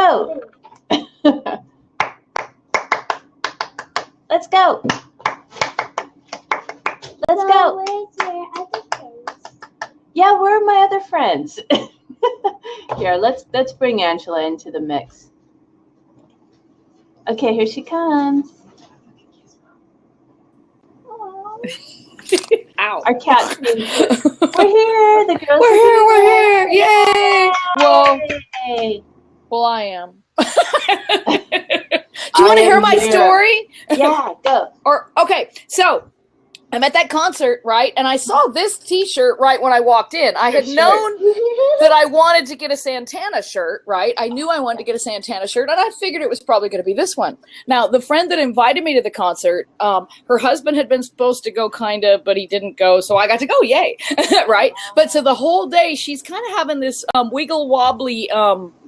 go. Let's go. Let's go. Where's your other friends? Yeah, where are my other friends? Here, let's bring Angela into the mix. Okay, here she comes. Ow. Our cat. We're here. The girls. We're here. Yay! Well, Yay. well, I am. Do you want to hear my story? Yeah, go. Or okay, so I'm at that concert, right? And I saw this T-shirt right when I walked in. I had known that I wanted to get a Santana shirt, right? I knew I wanted to get a Santana shirt, and I figured it was probably going to be this one. Now, the friend that invited me to the concert, her husband had been supposed to go kind of, but he didn't go, so I got to go, yay, right? But so the whole day, she's kind of having this wiggle wobbly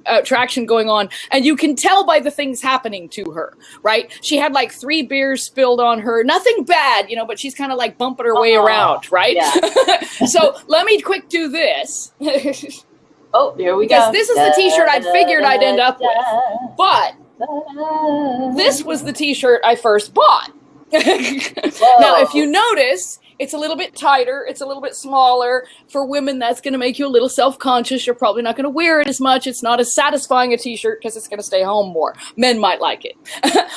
attraction going on, and you can tell by the things happening to her, right? She had like 3 beers spilled on her, nothing bad, but she's kind of like bumping her way around, right? Yeah. So let me quick do this. Oh, here we go. Because this is the T-shirt I figured I'd end up with, but this was the T-shirt I first bought. Now, if you notice, it's a little bit tighter. It's a little bit smaller. For women, that's going to make you a little self-conscious. You're probably not going to wear it as much. It's not as satisfying a T-shirt because it's going to stay home more. Men might like it.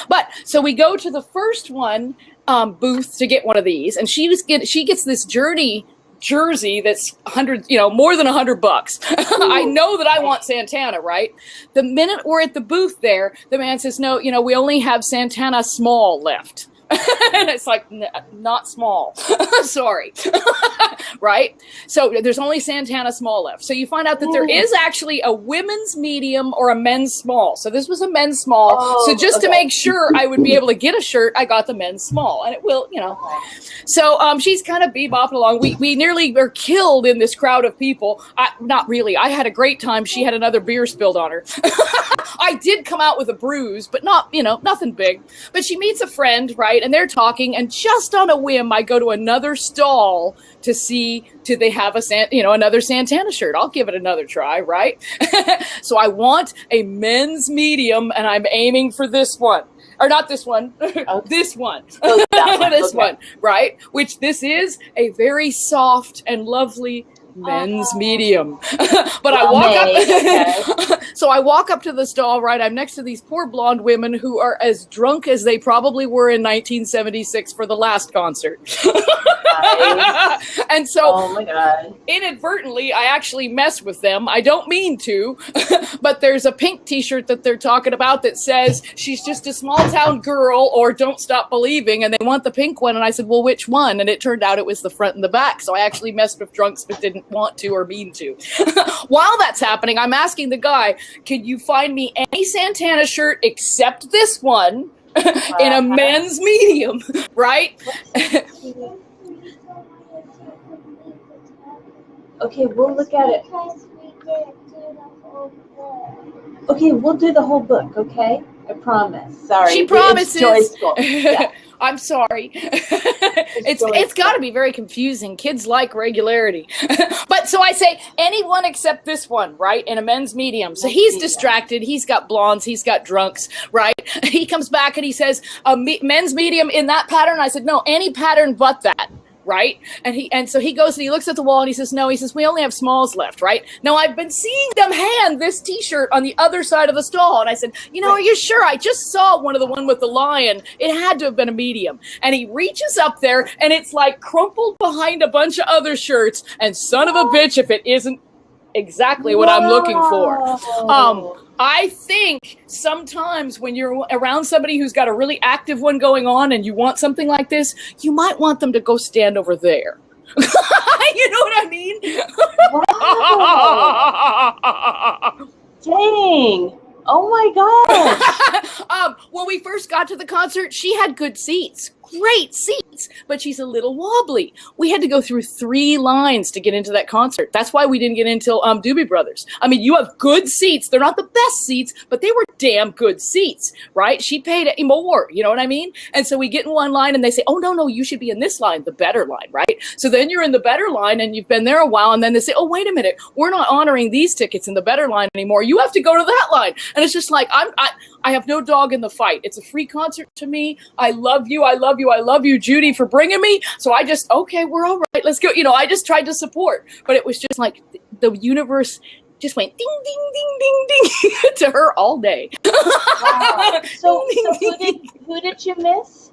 But so we go to the first one booth to get one of these, and she gets this jersey that's more than $100. I know that I want Santana, right? The minute we're at the booth there, the man says, no, we only have Santana small left. And it's like, not small. Sorry. Right? So there's only Santana small left. So you find out that there is actually a women's medium or a men's small. So this was a men's small. So just to make sure I would be able to get a shirt, I got the men's small. And it will, So she's kind of bebopping along. We nearly were killed in this crowd of people. Not really. I had a great time. She had another beer spilled on her. I did come out with a bruise, but not, nothing big. But she meets a friend, right? And they're talking, and just on a whim, I go to another stall to see, do they have another Santana shirt? I'll give it another try, right? So I want a men's medium, and I'm aiming for this one. Or not this one, this one, this one, right? Which this is a very soft and lovely men's medium. But I walk up, so I walk up to the stall, right? I'm next to these poor blonde women who are as drunk as they probably were in 1976 for the last concert. And so, oh my God, inadvertently, I actually mess with them. I don't mean to, but there's a pink T-shirt that they're talking about that says she's just a small town girl or don't stop believing, and they want the pink one. And I said, well, which one? And it turned out it was the front and the back. So I actually messed with drunks but didn't want to or mean to. While that's happening, I'm asking the guy, can you find me any Santana shirt except this one in a men's medium, right? Okay, we'll look at it. Okay, we'll do the whole book, okay? I promise. Sorry. She promises. It's joyful. Yeah. I'm sorry. It's got to be very confusing. Kids like regularity. But so I say anyone except this one, right? In a men's medium. So he's distracted. He's got blondes. He's got drunks, right? He comes back and he says, men's medium in that pattern? I said, no, any pattern but that. Right? And so he goes and he looks at the wall and he says, no, he says, we only have smalls left, right? Now I've been seeing them hand this T-shirt on the other side of the stall. And I said, are you sure? I just saw the one with the lion. It had to have been a medium. And he reaches up there and it's like crumpled behind a bunch of other shirts. And son of a bitch, if it isn't exactly what I'm looking for. I think sometimes when you're around somebody who's got a really active one going on and you want something like this, you might want them to go stand over there. You know what I mean? Wow. Dang. Oh my God. When we first got to the concert, she had good seats. Great seats. seats, but she's a little wobbly. We had to go through 3 lines to get into that concert. That's why we didn't get in until Doobie Brothers. I mean, you have good seats. They're not the best seats, but they were damn good seats, right? She paid more, you know what I mean? And so we get in one line and they say, oh, no, you should be in this line, the better line, right? So then you're in the better line and you've been there a while, and then they say, oh, wait a minute, we're not honoring these tickets in the better line anymore. You have to go to that line. And it's just like, I have no dog in the fight. It's a free concert to me. I love you. I love you. I love you, Judy, for bringing me. So I just, okay, we're all right. Let's go. You know, I just tried to support, but it was just like the universe just went ding, ding, ding, ding, ding to her all day. Wow. So who did you miss?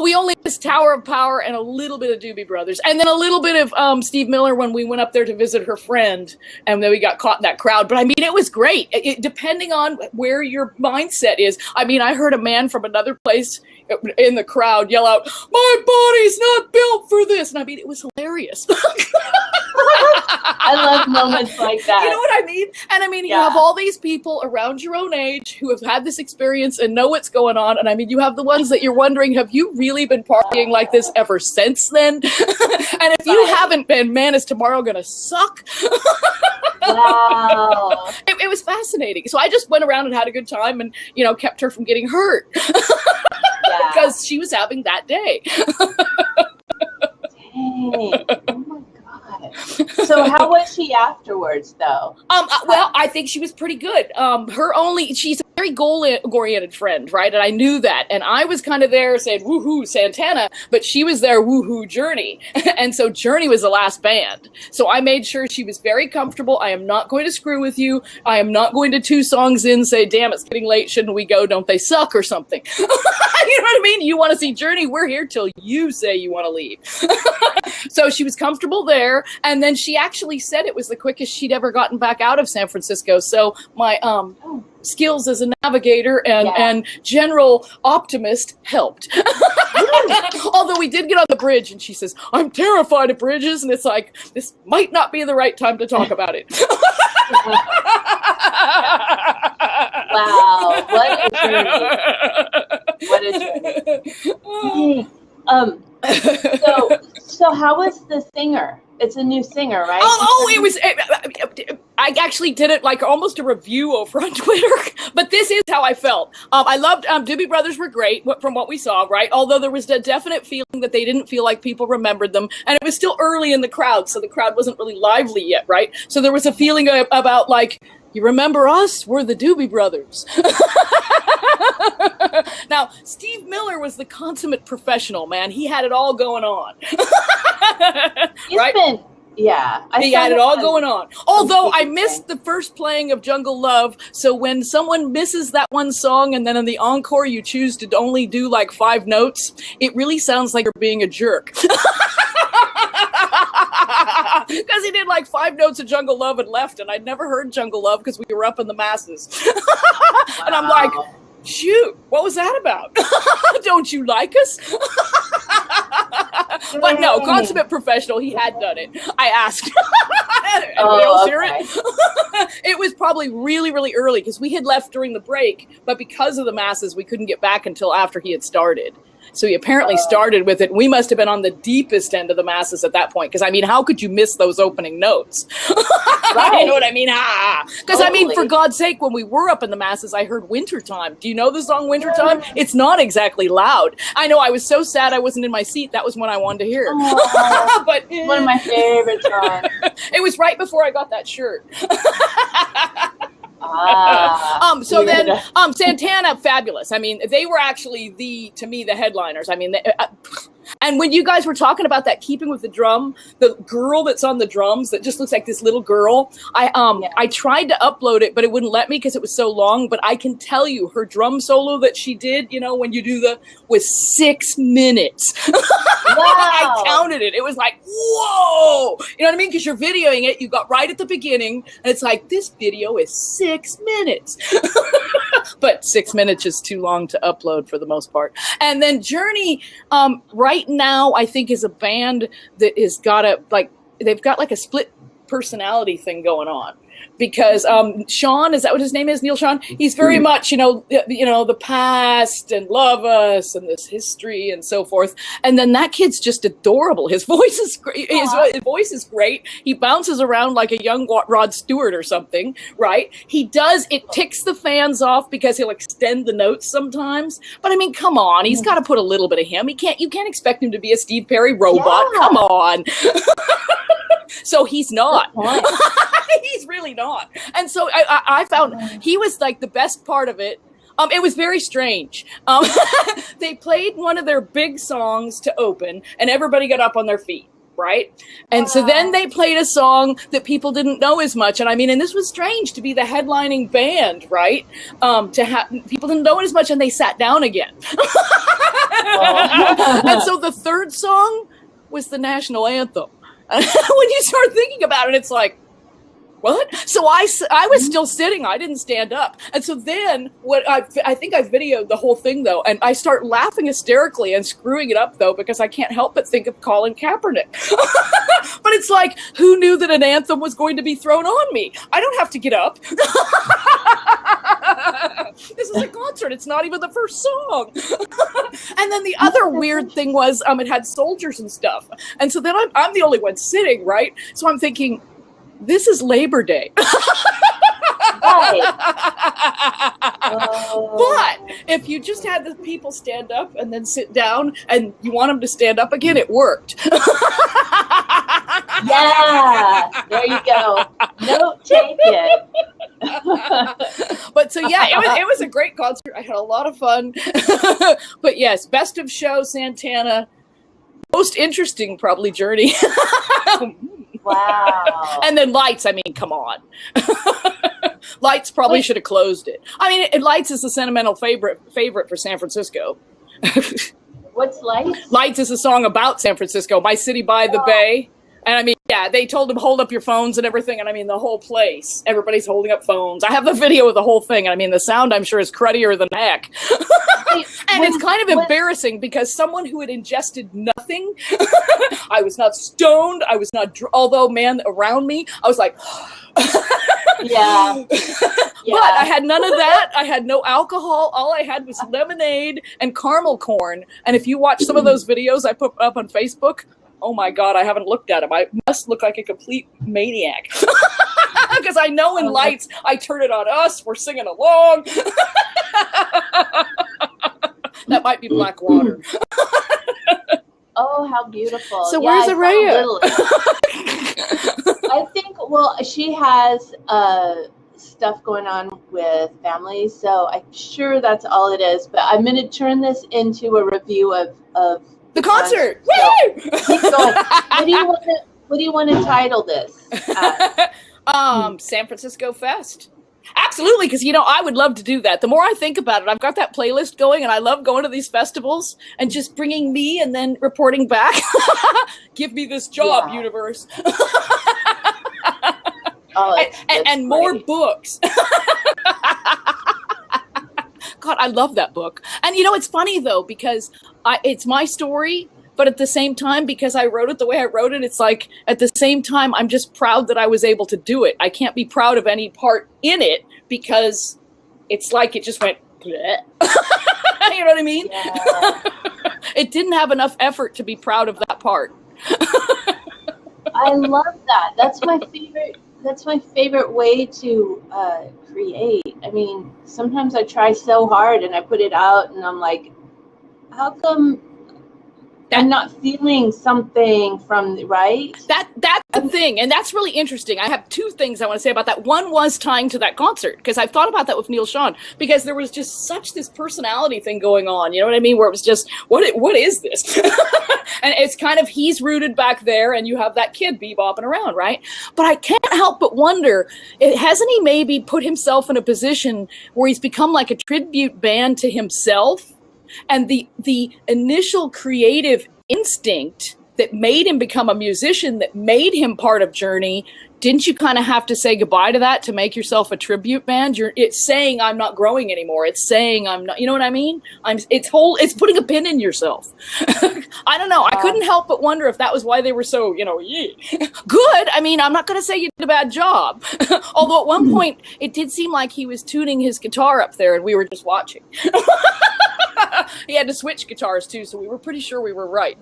We only missed Tower of Power and a little bit of Doobie Brothers, and then a little bit of Steve Miller when we went up there to visit her friend, and then we got caught in that crowd. But I mean, it was great. Depending on where your mindset is. I mean, I heard a man from another place in the crowd yell out, "My body's not built for this," and I mean, it was hilarious. I love moments like that. You know what I mean? And I mean, you have all these people around your own age who have had this experience and know what's going on. And I mean, you have the ones that you're wondering, have you really been partying like this ever since then? And if you haven't been, man, is tomorrow going to suck? Wow. It was fascinating. So I just went around and had a good time and, you know, kept her from getting hurt because she was having that day. Dang. Oh my God. So how was she afterwards, though? Well, I think she was pretty good. She's a very goal-oriented friend, right? And I knew that. And I was kind of there saying, woohoo, Santana, but she was there, woohoo, Journey. And so Journey was the last band. So I made sure she was very comfortable. I am not going to screw with you. I am not going to 2 songs in say, damn, it's getting late. Shouldn't we go? Don't they suck or something? You know what I mean? You want to see Journey? We're here till you say you want to leave. So she was comfortable there. And then she actually said it was the quickest she'd ever gotten back out of San Francisco. So my skills as a navigator and general optimist helped. Although we did get on the bridge and she says, I'm terrified of bridges. And it's like, this might not be the right time to talk about it. Wow. What a journey. What a journey. So how was the singer? It's a new singer, right? It was. I actually did it like almost a review over on Twitter, but this is how I felt. I loved Doobie Brothers were great from what we saw, right? Although there was a definite feeling that they didn't feel like people remembered them, and it was still early in the crowd, so the crowd wasn't really lively yet, right? So there was a feeling about like, you remember us? We're the Doobie Brothers. Now, Steve Miller was the consummate professional, man. He had it all going on. Right? He had it all going on. Although I missed the first playing of Jungle Love, so when someone misses that one song and then in the encore you choose to only do like 5 notes, it really sounds like you're being a jerk. Because he did like 5 notes of Jungle Love and left, and I'd never heard Jungle Love because we were up in the masses. Wow. And I'm like, shoot, what was that about? Don't you like us? But no, consummate professional, he had done it. I asked. Anybody else hear it? It was probably really, really early because we had left during the break, but because of the masses, we couldn't get back until after he had started. So he apparently started with it. We must have been on the deepest end of the masses at that point. Because, I mean, how could you miss those opening notes? Right. You know what I mean? Because, I mean, for God's sake, when we were up in the masses, I heard Wintertime. Do you know the song Wintertime? It's not exactly loud. I know, I was so sad I wasn't in my seat. That was when I wanted to hear it. But one of my favorite songs. It was right before I got that shirt. So then Santana, fabulous. I mean, they were actually to me the headliners. I mean, and when you guys were talking about that keeping with the drum, the girl that's on the drums that just looks like this little girl, I tried to upload it, but it wouldn't let me because it was so long. But I can tell you her drum solo that she did, you know, when you do was 6 minutes. Wow. I counted it. It was like, whoa, you know what I mean? Because you're videoing it. You got right at the beginning and it's like, this video is 6 minutes. But 6 minutes is too long to upload for the most part. And then Journey, right now, I think is a band that is they've got like a split personality thing going on. because Sean, is that what his name is? Neil Sean? He's very much, the past and love us and this history and so forth. And then that kid's just adorable. His voice is great. His voice is great. He bounces around like a young Rod Stewart or something, right? It ticks the fans off because he'll extend the notes sometimes. But I mean, come on, he's got to put a little bit of him. You can't expect him to be a Steve Perry robot. Yeah. Come on. So he's not. He's really not. And so I found he was like the best part of it. It was very strange. They played one of their big songs to open, and everybody got up on their feet, right? And so then they played a song that people didn't know as much. And I mean, and this was strange to be the headlining band, right? To have people didn't know it as much, and they sat down again. And so the third song was the national anthem. When you start thinking about it, it's like, what? So I was still sitting. I didn't stand up. And so then I think I videoed the whole thing, though, and I start laughing hysterically and screwing it up, though, because I can't help but think of Colin Kaepernick. But it's like, who knew that an anthem was going to be thrown on me? I don't have to get up. This is a concert. It's not even the first song. And then the other weird thing was it had soldiers and stuff. And so then I'm the only one sitting, right? So I'm thinking, this is Labor Day. Right. But if you just had the people stand up and then sit down and you want them to stand up again, it worked. Yeah, there you go. Note taken. But so yeah, it was a great concert. I had a lot of fun. But yes, best of show, Santana. Most interesting, probably, journey. Wow. And then Lights, I mean, come on. Lights probably should have closed it. I mean, Lights is the sentimental favorite for San Francisco. What's Lights? Lights is a song about San Francisco, My City by the Bay. And I mean, yeah, they told him hold up your phones and everything. And I mean, the whole place, everybody's holding up phones. I have the video of the whole thing. And I mean, the sound, I'm sure, is cruddier than heck. And it's kind of embarrassing because someone who had ingested nothing, I was not stoned. I was not, although, man, around me, I was like, yeah. But I had none of that. I had no alcohol. All I had was lemonade and caramel corn. And if you watch some of those videos I put up on Facebook, oh my God, I haven't looked at them. I must look like a complete maniac. Because I know in Lights, I turn it on us. We're singing along. That might be Black Water. Oh, how beautiful. So where's Araya? I think, well, she has stuff going on with family, so I'm sure that's all it is. But I'm going to turn this into a review of the concert. So, keep going. What do you want to title this? San Francisco Fest. Absolutely, because, I would love to do that. The more I think about it, I've got that playlist going, and I love going to these festivals and just bringing me and then reporting back. Give me this job, universe. And more books. God, I love that book. And, it's funny, though, because it's my story. But at the same time, because I wrote it the way I wrote it, it's like, at the same time, I'm just proud that I was able to do it. I can't be proud of any part in it because it's like it just went, bleh. You know what I mean? Yeah. It didn't have enough effort to be proud of that part. I love that. That's my favorite. That's my favorite way to create. I mean, sometimes I try so hard and I put it out and I'm like, how come I'm not feeling something from, right? That's the thing. And that's really interesting. I have two things I want to say about that. One was tying to that concert, because I've thought about that with Neil Sean, because there was just such this personality thing going on. You know what I mean? Where it was just, what is this? And it's kind of, he's rooted back there and you have that kid bebopping around, right? But I can't help but wonder, hasn't he maybe put himself in a position where he's become like a tribute band to himself? And the initial creative instinct that made him become a musician, that made him part of Journey, didn't you kind of have to say goodbye to that to make yourself a tribute band? It's saying I'm not growing anymore. It's saying I'm not, you know what I mean? It's putting a pin in yourself. I don't know. I couldn't help but wonder if that was why they were so, good. I mean, I'm not going to say you did a bad job. Although at one point it did seem like he was tuning his guitar up there and we were just watching. He had to switch guitars too, so we were pretty sure we were right.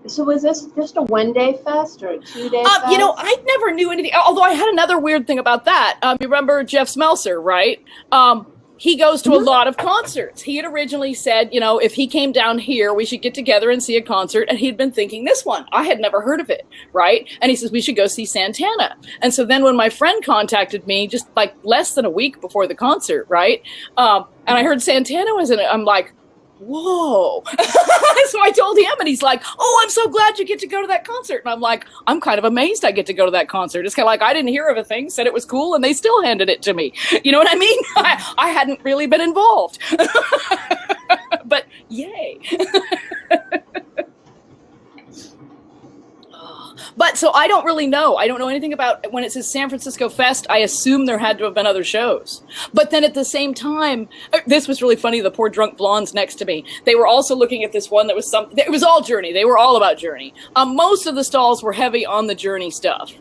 So was this just a one-day fest or a 2-day fest? I never knew anything. Although I had another weird thing about that. You remember Jeff Smeltzer, right? He goes to a lot of concerts. He had originally said, if he came down here, we should get together and see a concert. And he'd been thinking this one. I had never heard of it, right? And he says, we should go see Santana. And so then when my friend contacted me, just like less than a week before the concert, right? And I heard Santana was in it. I'm like, whoa. So I told him and he's like, oh, I'm so glad you get to go to that concert. And I'm like, I'm kind of amazed I get to go to that concert. It's kind of like I didn't hear of a thing, said it was cool, and they still handed it to me. You know what I mean? I hadn't really been involved. But yay. But so I don't really know. I don't know anything about when it says San Francisco Fest. I assume there had to have been other shows. But then at the same time, this was really funny. The poor drunk blondes next to me, they were also looking at this one that was it was all Journey. They were all about Journey. Most of the stalls were heavy on the Journey stuff.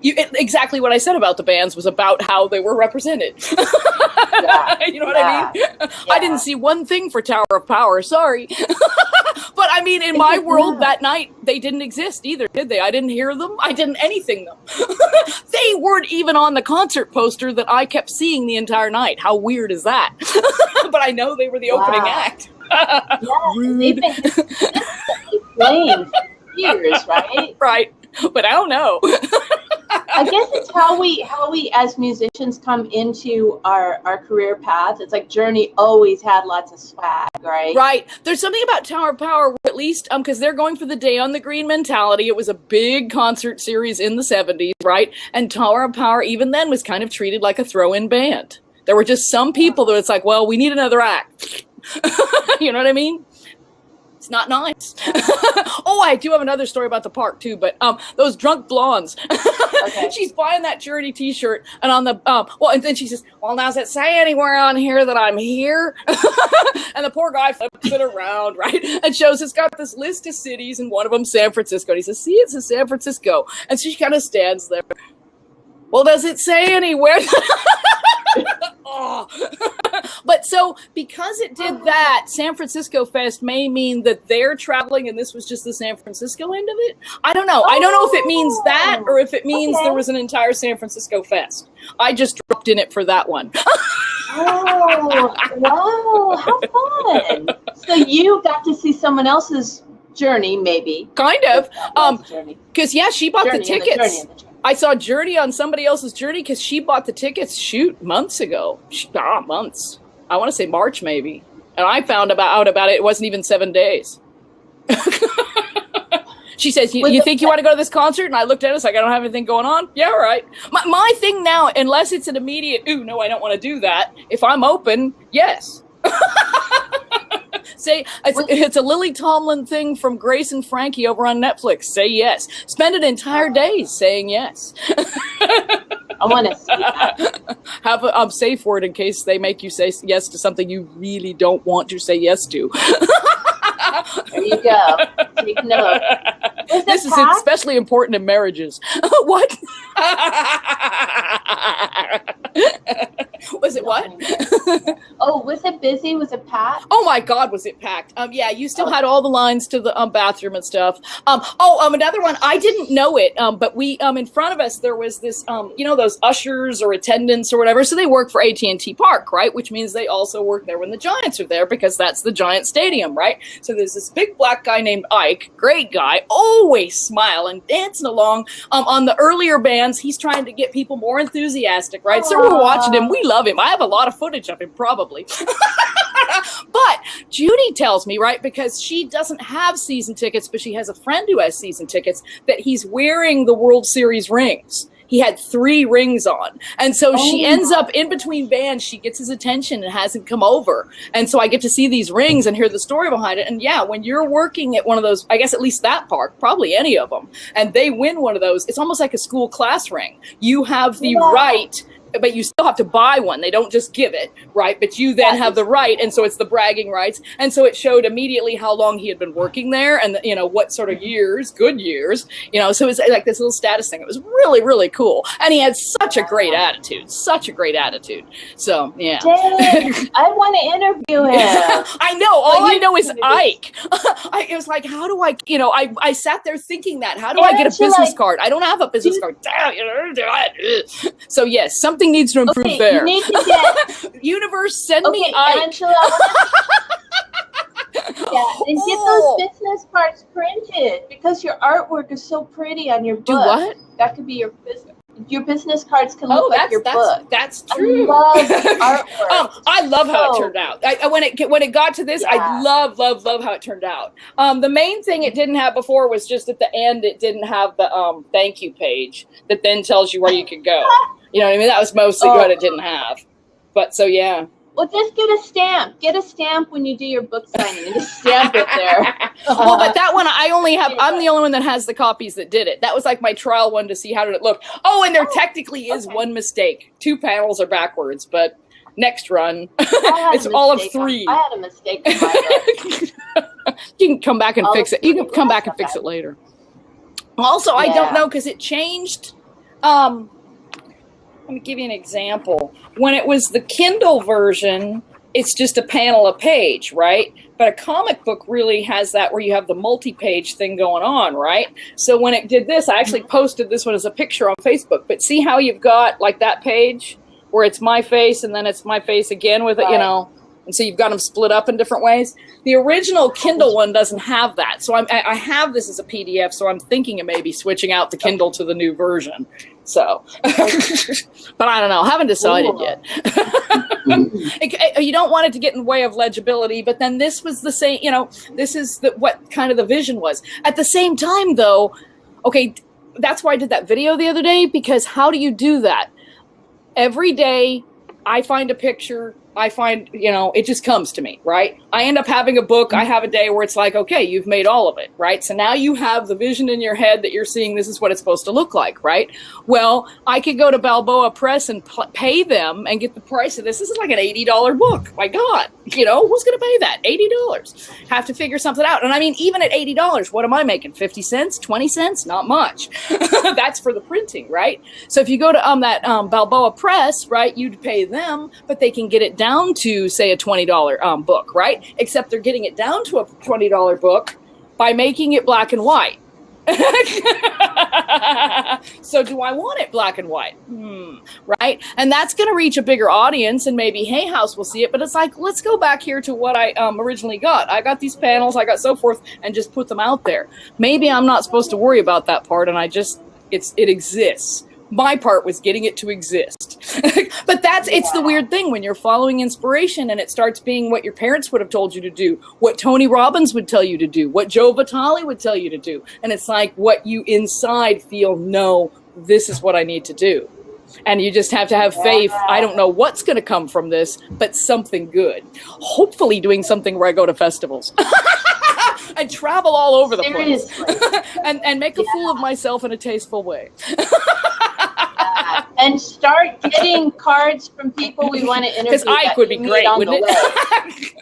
Exactly what I said about the bands was about how they were represented. You know what I mean? Yeah. I didn't see one thing for Tower of Power. Sorry. But I mean, in my world that night, they didn't exist either, did they? I didn't hear them. I didn't anything them. They weren't even on the concert poster that I kept seeing the entire night. How weird is that? But I know they were the opening act. They've been consistently playing for years, right? Right. But I don't know. I guess it's how we as musicians come into our career path. It's like Journey always had lots of swag, right? Right. There's something about Tower of Power, at least, because they're going for the Day on the Green mentality. It was a big concert series in the 70s, right? And Tower of Power, even then, was kind of treated like a throw-in band. There were just some people that it's like, well, we need another act. You know what I mean? It's not nice. Oh, I do have another story about the park too, but those drunk blondes. Okay. She's buying that Journey t-shirt and on the and then she says, well, now does it say anywhere on here that I'm here? And the poor guy flips it around, right? And shows it's got this list of cities and one of them San Francisco. And he says, see, it says San Francisco. And so she kind of stands there. Well, does it say anywhere? Oh. But so because it did that, San Francisco Fest may mean that they're traveling and this was just the San Francisco end of it. I don't know. I don't know if it means that or if it means there was an entire San Francisco Fest. I just dropped in it for that one. Oh, wow. How fun. So you got to see someone else's journey, maybe. Kind of. Because, she bought the tickets. I saw Journey on somebody else's Journey because she bought the tickets, months ago. Months. I want to say March, maybe. And I found out about it. It wasn't even 7 days. She says, you think you want to go to this concert? And I looked at it, like, I don't have anything going on. Yeah, all right. My thing now, unless it's an immediate, ooh, no, I don't want to do that. If I'm open, yes. Say it's a Lily Tomlin thing from Grace and Frankie over on Netflix. Say yes. Spend an entire day saying yes. I want to see that. Have a safe word in case they make you say yes to something you really don't want to say yes to. There you go. Take note. This is especially important in marriages. What? Was it what? Oh, was it busy? Was it packed? Oh my God, was it packed? You still had all the lines to the bathroom and stuff. Another one, I didn't know it, but we in front of us there was this those ushers or attendants or whatever. So they work for AT&T Park, right? Which means they also work there when the Giants are there because that's the Giant Stadium, right? So there's this big black guy named Ike, great guy, always smiling, dancing along. On the earlier bands, he's trying to get people more enthusiastic, right? So we're watching him. We love him. I have a lot of footage of him, probably. But Judy tells me, right, because she doesn't have season tickets, but she has a friend who has season tickets, that he's wearing the World Series rings. he had 3 rings on. And so she ends up in between bands. She gets his attention and has him come over. And so I get to see these rings and hear the story behind it. And yeah, when you're working at one of those, I guess at least that park, probably any of them, and they win one of those, it's almost like a school class ring. You have the right, but you still have to buy one. They don't just give it, right? But you then have the right, and so it's the bragging rights. And so it showed immediately how long he had been working there, and what sort of years, good years, So it's like this little status thing. It was really, really cool, and he had such a great attitude, So yeah, Dang, I want to interview him. I know. All I know is Ike. It was like, how do I? I sat there thinking that. How do I get a business card? I don't have a business card. So yes, something needs to improve there. You need to get universe, send me Ike. Angela, and get those business cards printed because your artwork is so pretty on your book. Do what? That could be your business. Your business cards can look like your book. That's true. I love artwork. I love how it turned out. When it got to this, I love how it turned out. The main thing it didn't have before was just at the end, it didn't have the thank you page that then tells you where you could go. You know what I mean? That was mostly what it didn't have. But so yeah. Well, just get a stamp. Get a stamp when you do your book signing and just stamp it there. Well, but that one I'm the only one that has the copies that did it. That was like my trial one to see how did it look. Oh, and there technically is one mistake. 2 panels are backwards, but next run, it's all of 3. I had a mistake in my book. You can come back and fix it. You can come back and fix it later. Also, I don't know because it changed. Let me give you an example. When it was the Kindle version, it's just a panel a page, right? But a comic book really has that where you have the multi-page thing going on, right? So when it did this, I actually posted this one as a picture on Facebook. But see how you've got like that page where it's my face and then it's my face again with it, And so you've got them split up in different ways. The original Kindle one doesn't have that. So I have this as a PDF, so I'm thinking of maybe switching out the Kindle to the new version. So, but I don't know. Haven't decided yet. You don't want it to get in the way of legibility, but then this was the same, this is what kind of the vision was. At the same time, though, okay, that's why I did that video the other day, because how do you do that? Every day I find a picture, I find, it just comes to me, right? I end up having a book. I have a day where it's like, okay, you've made all of it, right? So now you have the vision in your head that you're seeing this is what it's supposed to look like, right? Well, I could go to Balboa Press and pay them and get the price of this. This is like an $80 book. My God, who's going to pay that? $80. Have to figure something out. And I mean, even at $80, what am I making? 50 cents, 20 cents? Not much. That's for the printing, right? So if you go to that Balboa Press, right, you'd pay them, but they can get it down to, say, a $20 book, right? Except they're getting it down to a $20 book by making it black and white. So do I want it black and white? Right? And that's going to reach a bigger audience, and maybe Hay House will see it, but it's like, let's go back here to what I originally got. I got these panels, I got so forth, and just put them out there. Maybe I'm not supposed to worry about that part, and it exists. My part was getting it to exist. But it's the weird thing when you're following inspiration and it starts being what your parents would have told you to do, what Tony Robbins would tell you to do, what Joe Vitale would tell you to do. And it's like what you inside feel, no, this is what I need to do. And you just have to have faith. I don't know what's going to come from this, but something good. Hopefully doing something where I go to festivals. And travel all over the place. and make a fool of myself in a tasteful way. And start getting cards from people we want to interview. Because Ike would be great, wouldn't it?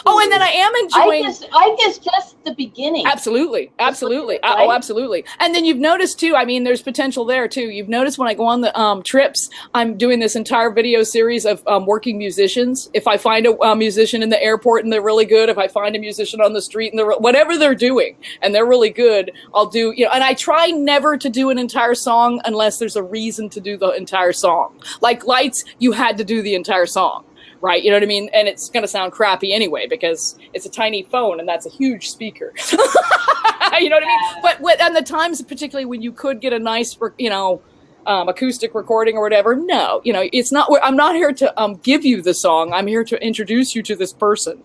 Oh, and then I am enjoying. Ike is just the beginning. Absolutely. Oh, absolutely. And then you've noticed too. I mean, there's potential there too. You've noticed when I go on the trips, I'm doing this entire video series of working musicians. If I find a musician in the airport and they're really good, if I find a musician on the street and whatever they're doing and they're really good, I'll do. And I try never to do an entire song unless there's a reason to do the entire song. Like Lights, you had to do the entire song. Right, you know what I mean? And it's going to sound crappy anyway because it's a tiny phone and that's a huge speaker. You know what I mean? But the times, particularly when you could get a nice, acoustic recording or whatever, no, it's not. I'm not here to give you the song. I'm here to introduce you to this person.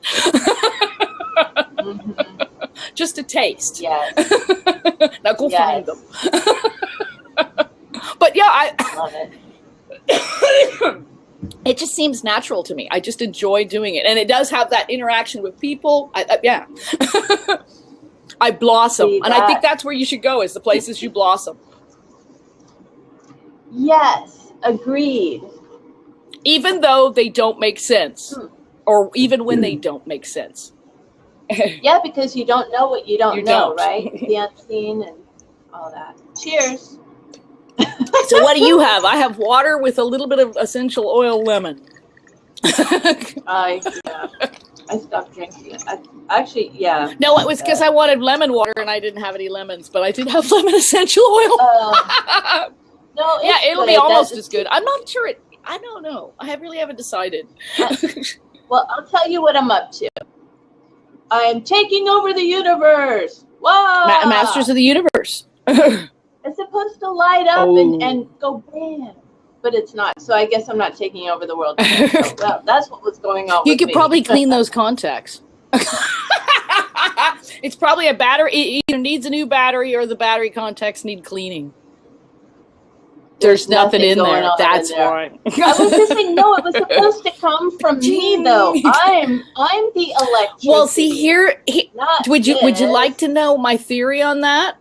Just a taste. Yes. Now go find them. But yeah, I love it. It just seems natural to me. I just enjoy doing it. And it does have that interaction with people. Yeah. I blossom. See, and I think that's where you should go, is the places you blossom. Yes, agreed. Even though they don't make sense. Or even when they don't make sense. Yeah, because you don't know what you don't know, right? The unseen and all that. Cheers. So what do you have? I have water with a little bit of essential oil lemon. I stopped drinking. Yeah. No, it was because I wanted lemon water and I didn't have any lemons, but I did have lemon essential oil. No, yeah, it'll be almost as good. I'm not sure I don't know. I really haven't decided. Well, I'll tell you what I'm up to. I'm taking over the universe. Wow. Masters of the Universe. It's supposed to light up and go bam, but it's not. So I guess I'm not taking over the world. So, well, that's what was going on. You could probably clean those contacts. It's probably a battery. It either needs a new battery or the battery contacts need cleaning. There's nothing in there. That's why. I was just saying, no, it was supposed to come from me, though. I'm the electricity. Well, see here. Would you like to know my theory on that?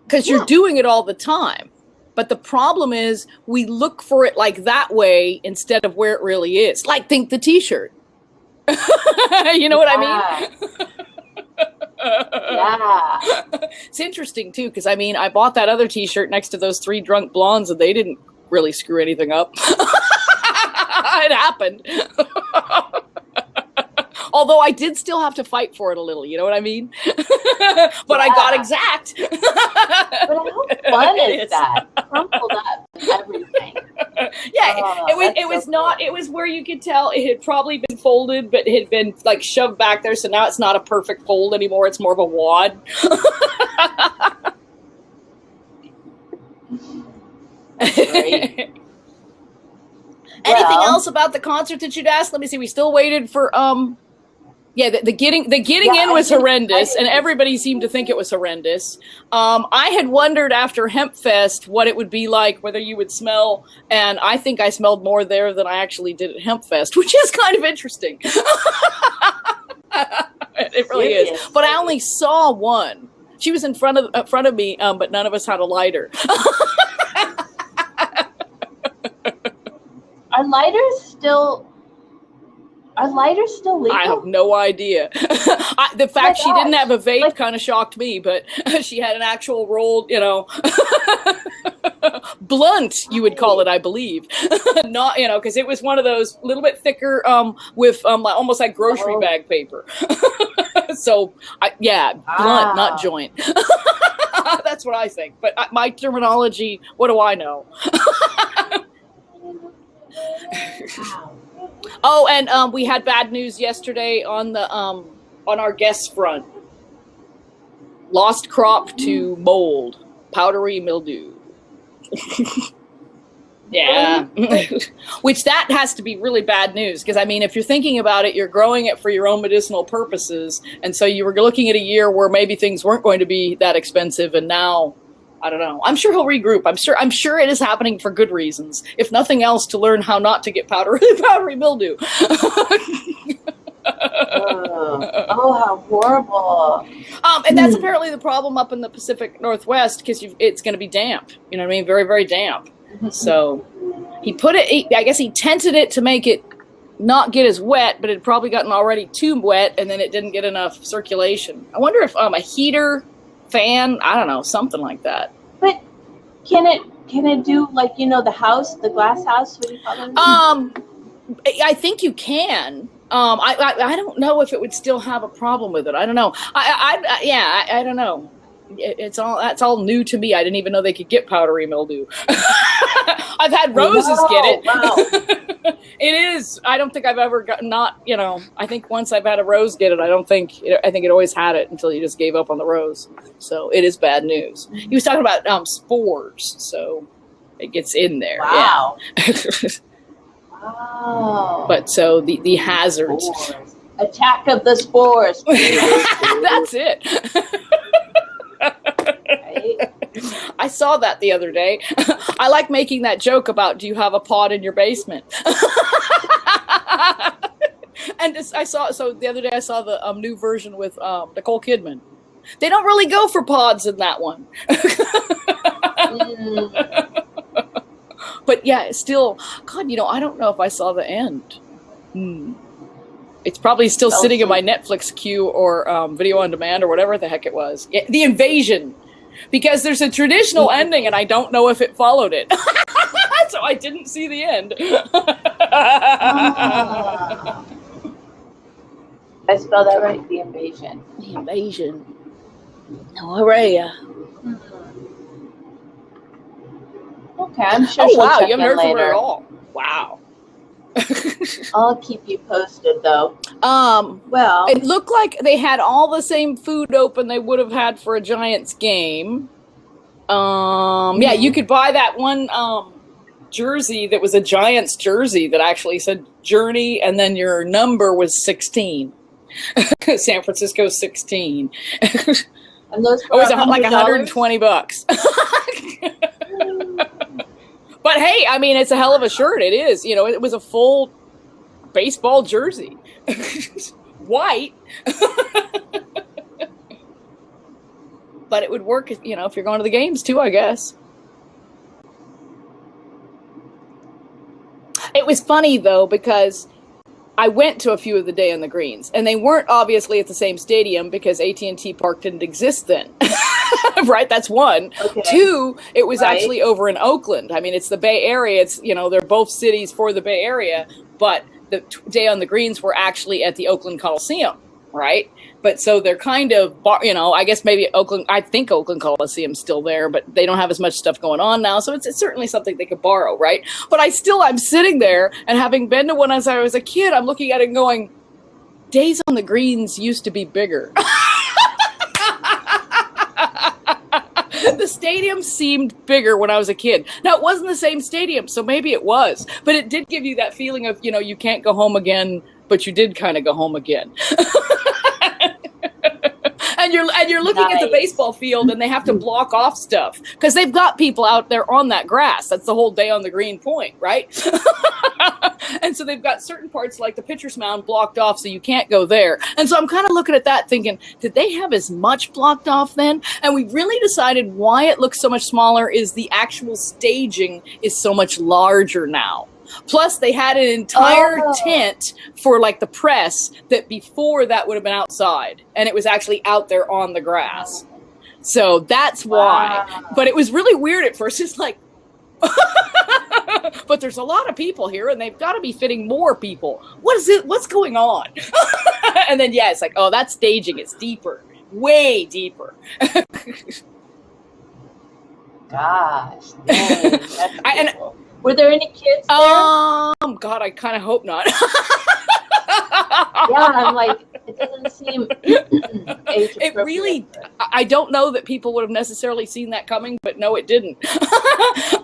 Because you're doing it all the time. But the problem is we look for it like that way instead of where it really is. Like, think the T-shirt. You know what I mean? Yeah. It's interesting, too, because, I mean, I bought that other T-shirt next to those 3 drunk blondes, and they didn't really screw anything up. It happened. Although I did still have to fight for it a little, you know what I mean? But I got exact. But how fun is that? Crumpled up everything. Yeah, it was not. It was where you could tell it had probably been folded, but it had been like shoved back there. So now it's not a perfect fold anymore. It's more of a wad. Great. Anything else about the concert that you'd ask? Let me see. We still waited for yeah, the getting in was horrendous, and everybody seemed to think it was horrendous. I had wondered after Hempfest what it would be like, whether you would smell, and I think I smelled more there than I actually did at Hempfest, which is kind of interesting. It really is. But I only saw one. She was in front of me, but none of us had a lighter. Are lighters still legal? I have no idea. The fact she didn't have a vape kind of shocked me, but she had an actual rolled, blunt, you would call it, I believe. Not, because it was one of those little bit thicker with almost like grocery bag paper. So, blunt, not joint. That's what I think. But my terminology, what do I know? Oh, and we had bad news yesterday on the on our guest front. Lost crop to mold, powdery mildew. Yeah, which that has to be really bad news, because I mean, if you're thinking about it, you're growing it for your own medicinal purposes, and so you were looking at a year where maybe things weren't going to be that expensive, and now. I don't know. I'm sure he'll regroup. I'm sure it is happening for good reasons. If nothing else, to learn how not to get powdery mildew. Oh, how horrible. And that's apparently the problem up in the Pacific Northwest, because it's going to be damp. You know what I mean? Very, very damp. So he put it, I guess he tented it to make it not get as wet, but it had probably gotten already too wet, and then it didn't get enough circulation. I wonder if a heater, fan, I don't know, something like that. But can it do like the glass house? What do you call it? I think you can. I don't know if it would still have a problem with it. I don't know. I don't know. That's all new to me. I didn't even know they could get powdery mildew. I've had roses get it. Wow. It is. I don't think I've ever gotten I think once I've had a rose get it, I think it always had it until you just gave up on the rose. So it is bad news. He was talking about spores, so it gets in there. Wow. Yeah. Wow. But so the hazards. Spores. Attack of the spores. That's it. Right? I I saw that the other day. I like making that joke about, do you have a pod in your basement? And so the other day I saw the new version with Nicole Kidman. They don't really go for pods in that one. But yeah, still, God, I don't know if I saw the end. It's probably still sitting in my Netflix queue or video on demand or whatever the heck it was. The Invasion. Because there's a traditional ending and I don't know if it followed it. So I didn't see the end. I spell that right? The Invasion. The Invasion. No array. Okay, I'm sure. Oh, she'll wow, check you haven't heard from later. her at all. Wow. I'll keep you posted, though. Well, it looked like they had all the same food open they would have had for a Giants game. Yeah, you could buy that one jersey that was a Giants jersey that actually said Journey, and then your number was 16. San Francisco 16. And those it was like $120. But hey, I mean, it's a hell of a shirt. It is. It was a full baseball jersey. White. But it would work, if you're going to the games too, I guess. It was funny, though, because I went to a few of the Day on the Greens, and they weren't obviously at the same stadium because AT&T Park didn't exist then. Right? That's one. Okay. Two, it was actually over in Oakland. I mean, it's the Bay Area. It's, they're both cities for the Bay Area, but the Day on the Greens were actually at the Oakland Coliseum, right? But so they're kind of, I guess maybe I think Oakland Coliseum's still there, but they don't have as much stuff going on now. So it's certainly something they could borrow, right? But I'm sitting there, and having been to one as I was a kid, I'm looking at it and going, Days on the Greens used to be bigger. The stadium seemed bigger when I was a kid. Now, it wasn't the same stadium, so maybe it was. But it did give you that feeling of, you can't go home again, but you did kind of go home again. And you're looking at the baseball field, and they have to block off stuff because they've got people out there on that grass. That's the whole Day on the Green point, right? And so they've got certain parts like the pitcher's mound blocked off, so you can't go there. And so I'm kind of looking at that thinking, did they have as much blocked off then? And we really decided why it looks so much smaller is the actual staging is so much larger now. Plus, they had an entire tent for like the press that before that would have been outside, and it was actually out there on the grass. So that's why. But it was really weird at first. It's like, but there's a lot of people here, and they've got to be fitting more people. What is it? What's going on? And then it's like, oh, that's staging. It's deeper, way deeper. Gosh, dang, that's cool. Were there any kids there? God, I kind of hope not. Yeah, I'm like, it doesn't seem age appropriate. It really, I don't know that people would have necessarily seen that coming, but no, it didn't.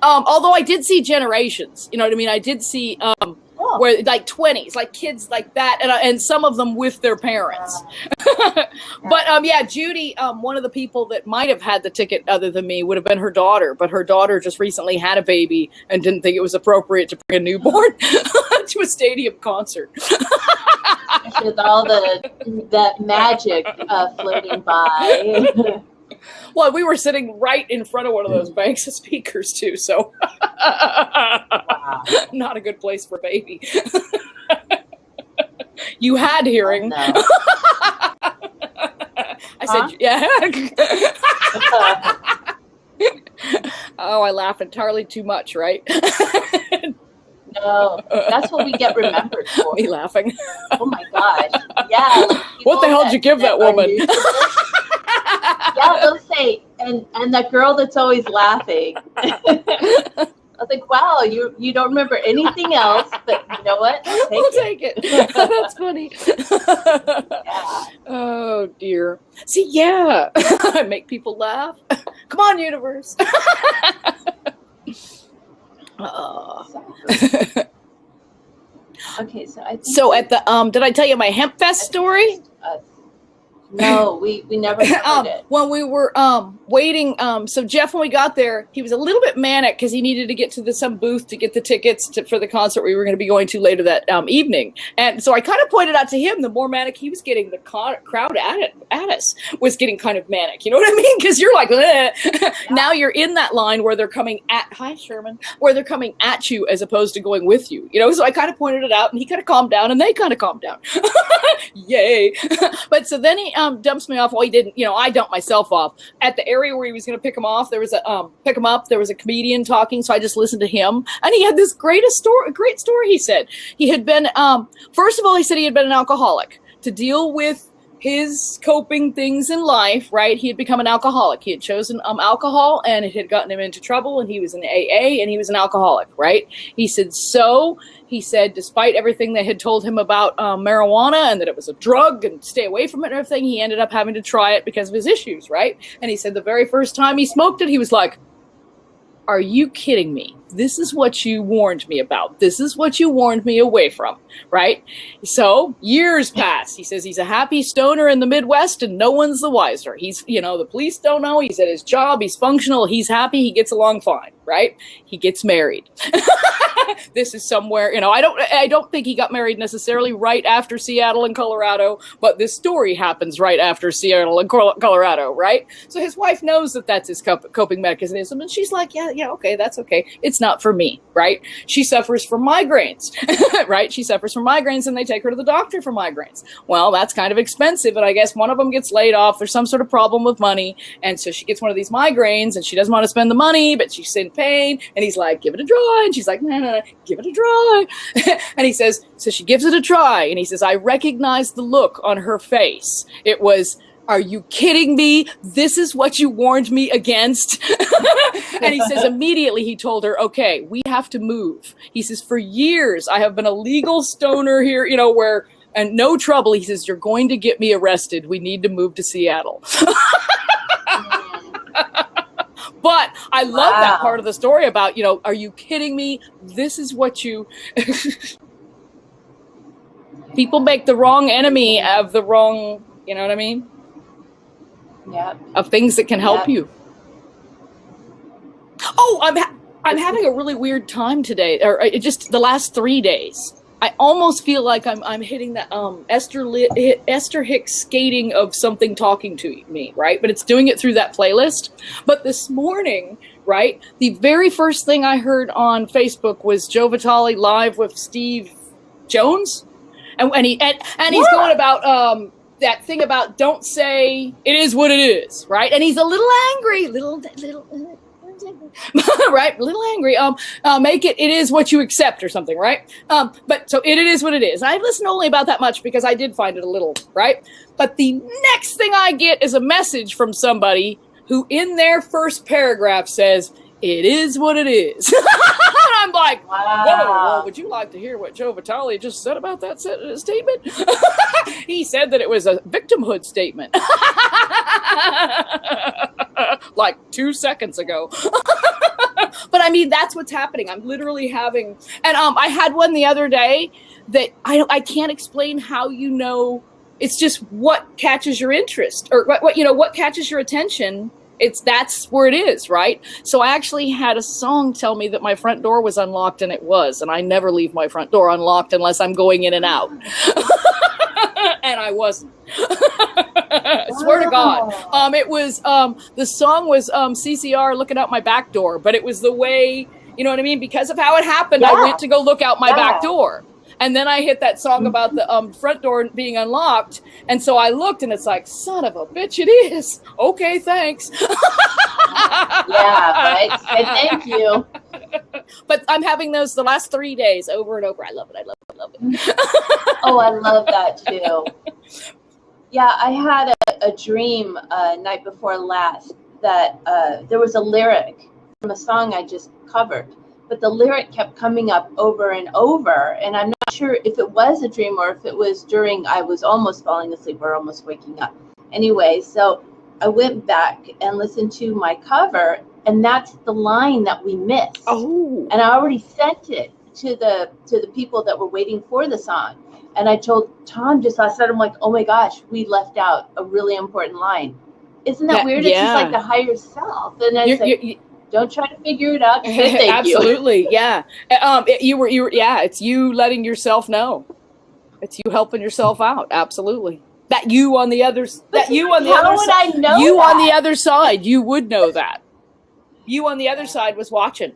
Although I did see generations, you know what I mean? I did see where like 20s, like kids like that, and some of them with their parents. But yeah, Judy, one of the people that might have had the ticket other than me would have been her daughter, but her daughter just recently had a baby and didn't think it was appropriate to bring a newborn to a stadium concert. With all that magic floating by. Well, we were sitting right in front of one of those banks of speakers too, so wow. Not a good place for a baby. You had hearing. Oh, no. I said, yeah. Oh, I laugh entirely too much, right? No, that's what we get remembered for. Me laughing. Oh my gosh. Yeah. Like what the hell did you give that woman? Yeah, they'll say, and that girl that's always laughing. I was like, wow, you don't remember anything else, but you know what? We'll take it. That's funny. Yeah. Oh dear. See, yeah, I make people laugh. Come on, universe. Okay, so I think so at the did I tell you my Hemp Fest story? No, we never covered it. When we were waiting, so Jeff, when we got there, he was a little bit manic because he needed to get to some booth to get the tickets for the concert we were going to be going to later that evening. And so I kind of pointed out to him, the more manic he was getting, the crowd at us was getting kind of manic. You know what I mean? Because you're like, now you're in that line where they're coming hi Sherman, where they're coming at you as opposed to going with you. You know, so I kind of pointed it out, and he kind of calmed down, and they kind of calmed down. Yay! But so then he dumps me off. Well, he didn't. You know, I dumped myself off at the area where he was going to pick him off. There was a pick him up. There was a comedian talking, so I just listened to him, and he had this great story. He said he had been. First of all, he said he had been an alcoholic to deal with his coping things in life, right? He had become an alcoholic. He had chosen alcohol, and it had gotten him into trouble, and he was in AA, and he was an alcoholic, right? He said, despite everything they had told him about marijuana and that it was a drug and stay away from it and everything, he ended up having to try it because of his issues, right? And he said the very first time he smoked it, he was like, are you kidding me? This is what you warned me about. This is what you warned me away from, right? So years pass. He says he's a happy stoner in the Midwest and no one's the wiser. He's, the police don't know. He's at his job. He's functional. He's happy. He gets along fine, right? He gets married. This is somewhere, I don't think he got married necessarily right after Seattle and Colorado, but this story happens right after Seattle and Colorado, right? So his wife knows that that's his coping mechanism, and she's like, yeah, okay, that's okay. It's not for me, right? She suffers from migraines, right? She suffers from migraines, and they take her to the doctor for migraines. Well, that's kind of expensive, and I guess one of them gets laid off. There's some sort of problem with money, and so she gets one of these migraines, and she doesn't want to spend the money, but she's in pain, and he's like, give it a try, and she's like, no, give it a try. And he says, so she gives it a try, and he says, I recognize the look on her face. It was, are you kidding me? This is what you warned me against. And he says immediately he told her, okay, we have to move. He says, for years I have been a legal stoner here, and no trouble. He says, you're going to get me arrested. We need to move to Seattle. But I love that part of the story about, are you kidding me? This is what you... People make the wrong enemy of the wrong, you know what I mean? Yeah. Of things that can help you. Oh, I'm having a really weird time today, or just the last 3 days. I almost feel like I'm hitting that Esther Hicks skating of something talking to me, right? But it's doing it through that playlist. But this morning, right, the very first thing I heard on Facebook was Joe Vitale live with Steve Jones, and he's going about that thing about don't say it is what it is, right? And he's a little angry, little. Right, a little angry. Make it is what you accept or something, right? But so it is what it is. I listened only about that much because I did find it a little, right? But the next thing I get is a message from somebody who in their first paragraph says, it is what it is. And I'm like, wow. Whoa, well, would you like to hear what Joe Vitale just said about that statement? He said that it was a victimhood statement. Like 2 seconds ago. But I mean, that's what's happening. I'm literally having, and I had one the other day that I can't explain how it's just what catches your interest or what catches your attention. That's where it is, right? So I actually had a song tell me that my front door was unlocked, and it was, and I never leave my front door unlocked unless I'm going in and out. And I wasn't. I swear to God. It was the song was CCR looking out my back door, but it was the way, you know what I mean? Because of how it happened, I went to go look out my back door. And then I hit that song about the front door being unlocked. And so I looked, and it's like, son of a bitch, it is. Okay, thanks. Yeah, right. Thank you. But I'm having those the last 3 days over and over. I love it. I love it. I love it. Oh, I love that too. Yeah, I had a dream night before last that there was a lyric from a song I just covered. But the lyric kept coming up over and over, and I'm not sure if it was a dream or if it was during I was almost falling asleep or almost waking up. Anyway, so I went back and listened to my cover, and that's the line that we missed. Oh. And I already sent it to the people that were waiting for the song. And I told Tom just last night, I'm like, oh my gosh, we left out a really important line. Isn't that weird? It's just like the higher self. And I said, don't try to figure it out. Just say thank Absolutely, yeah. It's you letting yourself know. It's you helping yourself out. Absolutely. That you on the other side, you on the other side, you would know that. You on the other side was watching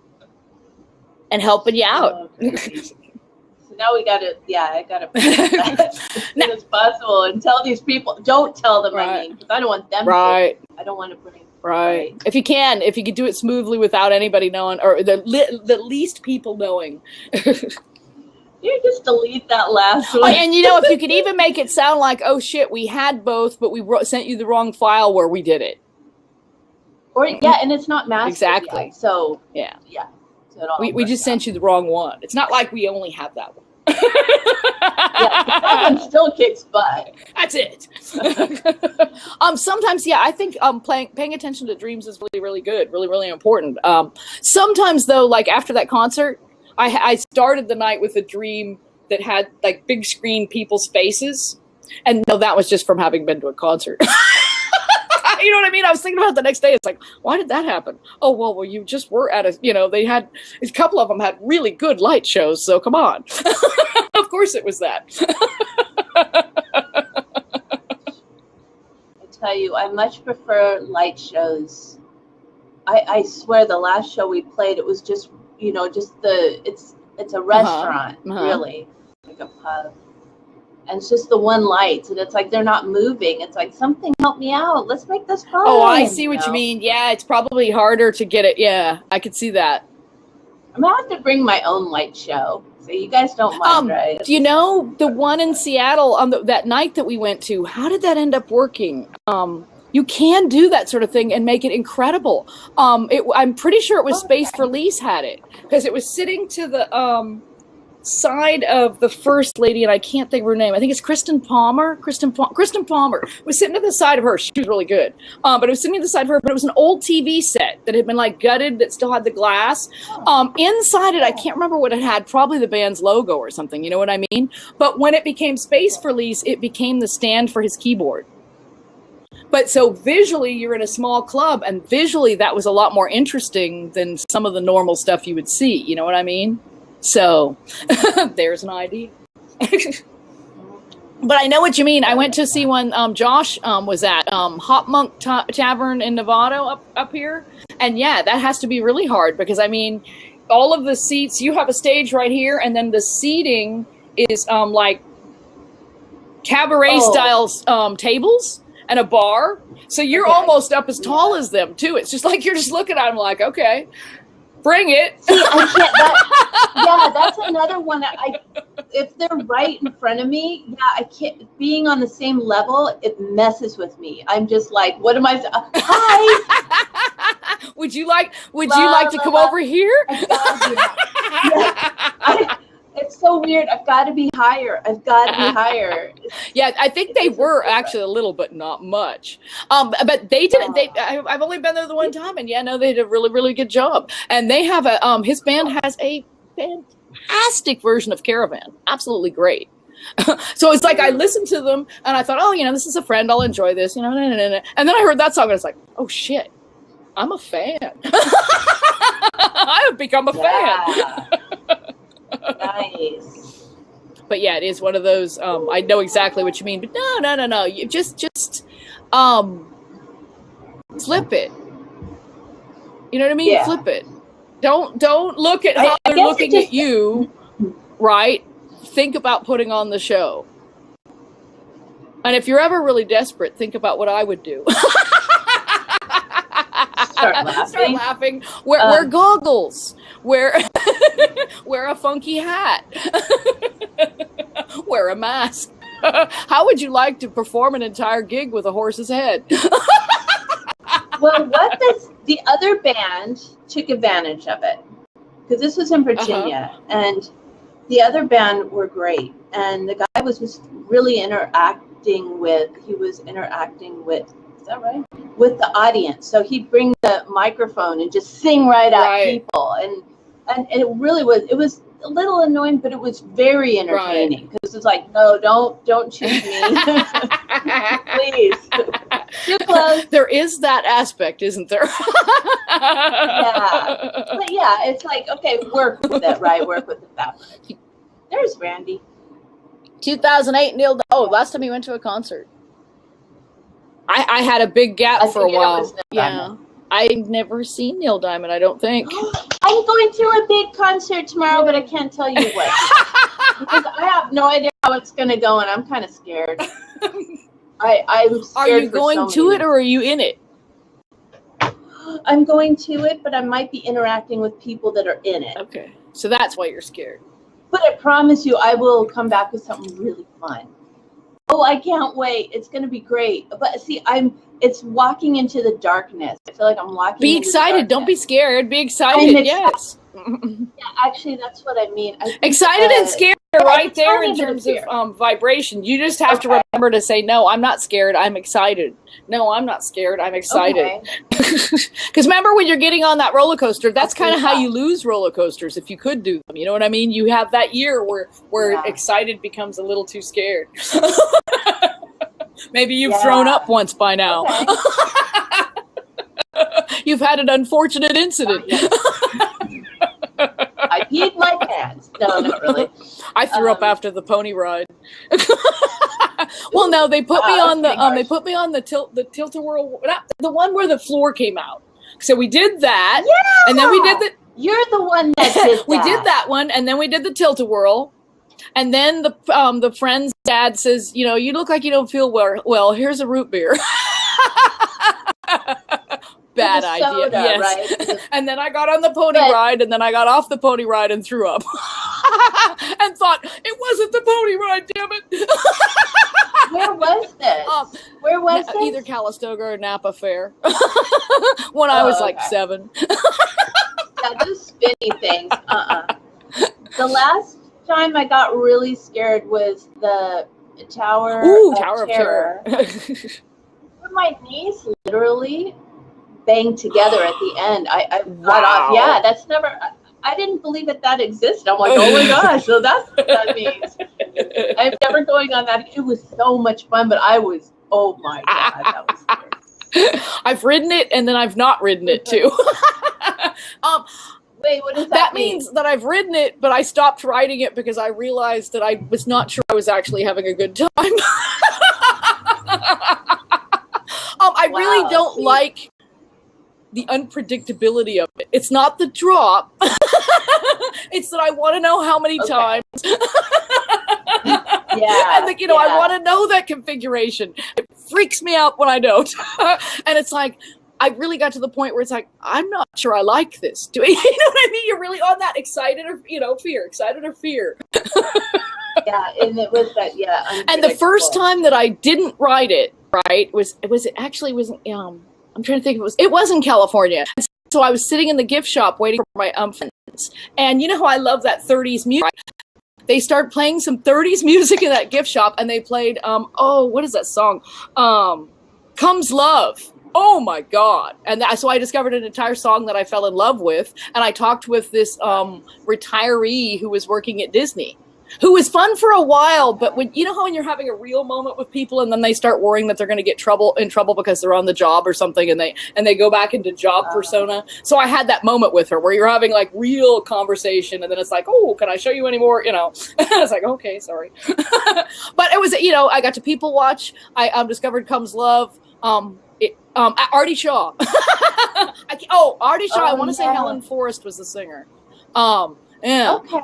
and helping you out. So now we got to, I got to as soon as possible and tell these people. Don't tell them, I mean, because I don't want them to. I don't want to bring. Right. If you could do it smoothly without anybody knowing, or the least people knowing. You just delete that last one. Oh, and if you could even make it sound like, oh shit, we had both, but we sent you the wrong file where we did it. Or and it's not mastered. Exactly. Yet, so so we just sent you the wrong one. It's not like we only have that one. That one still kicks butt. That's it. Sometimes, I think paying attention to dreams is really, really good, really, really important. Sometimes though, like after that concert, I started the night with a dream that had like big screen people's faces, and no, that was just from having been to a concert. You know what I mean? I was thinking about it the next day. It's like, why did that happen? Oh, well, you just were at they had, a couple of them had really good light shows. So come on. Of course it was that. I tell you, I much prefer light shows. I swear the last show we played, it was just, it's a restaurant, really, like a pub. And it's just the one light, and it's like they're not moving. It's like, something help me out. Let's make this fun. Oh, I see what you mean. Yeah, it's probably harder to get it. Yeah, I could see that. I'm gonna have to bring my own light show, so you guys don't mind, right? Do you know the one in Seattle on that night that we went to? How did that end up working? You can do that sort of thing and make it incredible. I'm pretty sure it was Space for Lise had it, because it was sitting to the side of the first lady, and I can't think of her name. I think it's Kristen Palmer. Kristen Palmer was sitting to the side of her. She was really good. But it was sitting to the side of her, but it was an old TV set that had been like gutted, that still had the glass. Inside it, I can't remember what it had, probably the band's logo or something, you know what I mean? But when it became Space for Lise, it became the stand for his keyboard. But so visually, you're in a small club, and visually that was a lot more interesting than some of the normal stuff you would see, you know what I mean? So there's an idea. But I know what you mean. I went to see one Josh was at Hop Monk Tavern in Nevada up here. And yeah, that has to be really hard, because I mean, all of the seats, you have a stage right here, and then the seating is like cabaret style tables and a bar. So you're almost up as tall as them too. It's just like you're just looking at them like, okay, bring it. See, I can't. That's another one. If they're right in front of me, I can't. Being on the same level, it messes with me. I'm just like, what am I? Hi. Would you like to come over here? It's so weird. I've got to be higher. Yeah, I think they were actually a little, but not much. But they didn't. I've only been there the one time, and they did a really, really good job. And they have his band has a fantastic version of Caravan. Absolutely great. So it's like I listened to them, and I thought, oh, this is a friend. I'll enjoy this, And then I heard that song, and I was like, oh shit, I'm a fan. I have become a fan. Nice. But yeah, it is one of those. I know exactly what you mean, but no. You just flip it. You know what I mean? Yeah. Flip it. Don't look at how they're looking at you. Right? Think about putting on the show. And if you're ever really desperate, think about what I would do. Start laughing. Wear goggles. Wear a funky hat. Wear a mask. How would you like to perform an entire gig with a horse's head? Well, the other band took advantage of it, because this was in Virginia, and the other band were great, and the guy was just really interacting with. Is that right? With the audience. So he'd bring the microphone and just sing right at people, and it really was. a little annoying, but it was very entertaining because it's like, no, don't choose me, please. Too close. There is that aspect, isn't there? Yeah, but yeah, it's like, okay, work with it, right? Work with the fabric. There's Randy. 2008, Neil. Oh, last time he went to a concert. I had a big gap for a while. Yeah. I've never seen Neil Diamond, I don't think. I'm going to a big concert tomorrow, but I can't tell you what. Because I have no idea how it's going to go, and I'm kind of scared. I'm scared. Are you going to it, or are you in it? I'm going to it, but I might be interacting with people that are in it. Okay. So that's why you're scared. But I promise you, I will come back with something really fun. Oh, I can't wait. It's going to be great. But see, it's walking into the darkness. I feel like I'm walking Be into excited. the darkness. Don't be scared. Be excited. Yes. Yeah, actually, that's what I mean. Excited and scared are right there in terms of vibration. You just have to remember to say, no, I'm not scared. I'm excited. No, I'm not scared. I'm excited. Because remember when you're getting on that roller coaster, that's kind of how you lose roller coasters if you could do them. You know what I mean? You have that year where excited becomes a little too scared. Maybe you've thrown up once by now. You've had an unfortunate incident. I peed my pants. No, not really. I threw up after the pony ride. Well, no, they put me on the tilt-a-whirl, the one where the floor came out. So we did that, and then we did the. You're the one that did that. We did that one, and then we did the tilt-a-whirl, and then the friend's dad says, you know, you look like you don't feel well. Well, here's a root beer. Bad idea. Soda, yes. Right? And then I got on the pony ride, and then I got off the pony ride and threw up. And thought, it wasn't the pony ride, damn it. Where was this? Where was this? Either Calistoga or Napa Fair. When I was like 7. Yeah, those spinny things. The last time I got really scared was the Tower of Terror. My knees literally banged together at the end. I got off. Yeah, that's never. I didn't believe that existed. I'm like, oh my gosh, so that's what that means. I'm never going on that. It was so much fun, but I was, oh my god, that was scary. I've ridden it, and then I've not ridden it too. Wait, what does that mean? Means that I've ridden it, but I stopped riding it because I realized that I was not sure I was actually having a good time. I really don't like the unpredictability of it. It's not the drop. It's that I want to know how many times. Yeah. And I want to know that configuration. It freaks me out when I don't. And it's like, I really got to the point where it's like, I'm not sure I like this. You know what I mean? You're really on that excited or, fear, excited or fear. Yeah, and it was that, And the first time that I didn't ride it, right, was it actually was, I'm trying to think, it was in California. So I was sitting in the gift shop waiting for my friends. And you know how I love that 30s music? They started playing some 30s music in that gift shop, and they played, what is that song? Comes Love. Oh my God. And so I discovered an entire song that I fell in love with. And I talked with this retiree who was working at Disney, who was fun for a while. But when you're having a real moment with people and then they start worrying that they're going to get in trouble because they're on the job or something, and they go back into job persona. So I had that moment with her where you're having like real conversation, and then it's like, oh, can I show you any more? I was like, okay, sorry. But it was, I got to people watch. I discovered Comes Love. Artie Shaw. Artie Shaw. I want to say Helen Forrest was the singer. Yeah. Okay.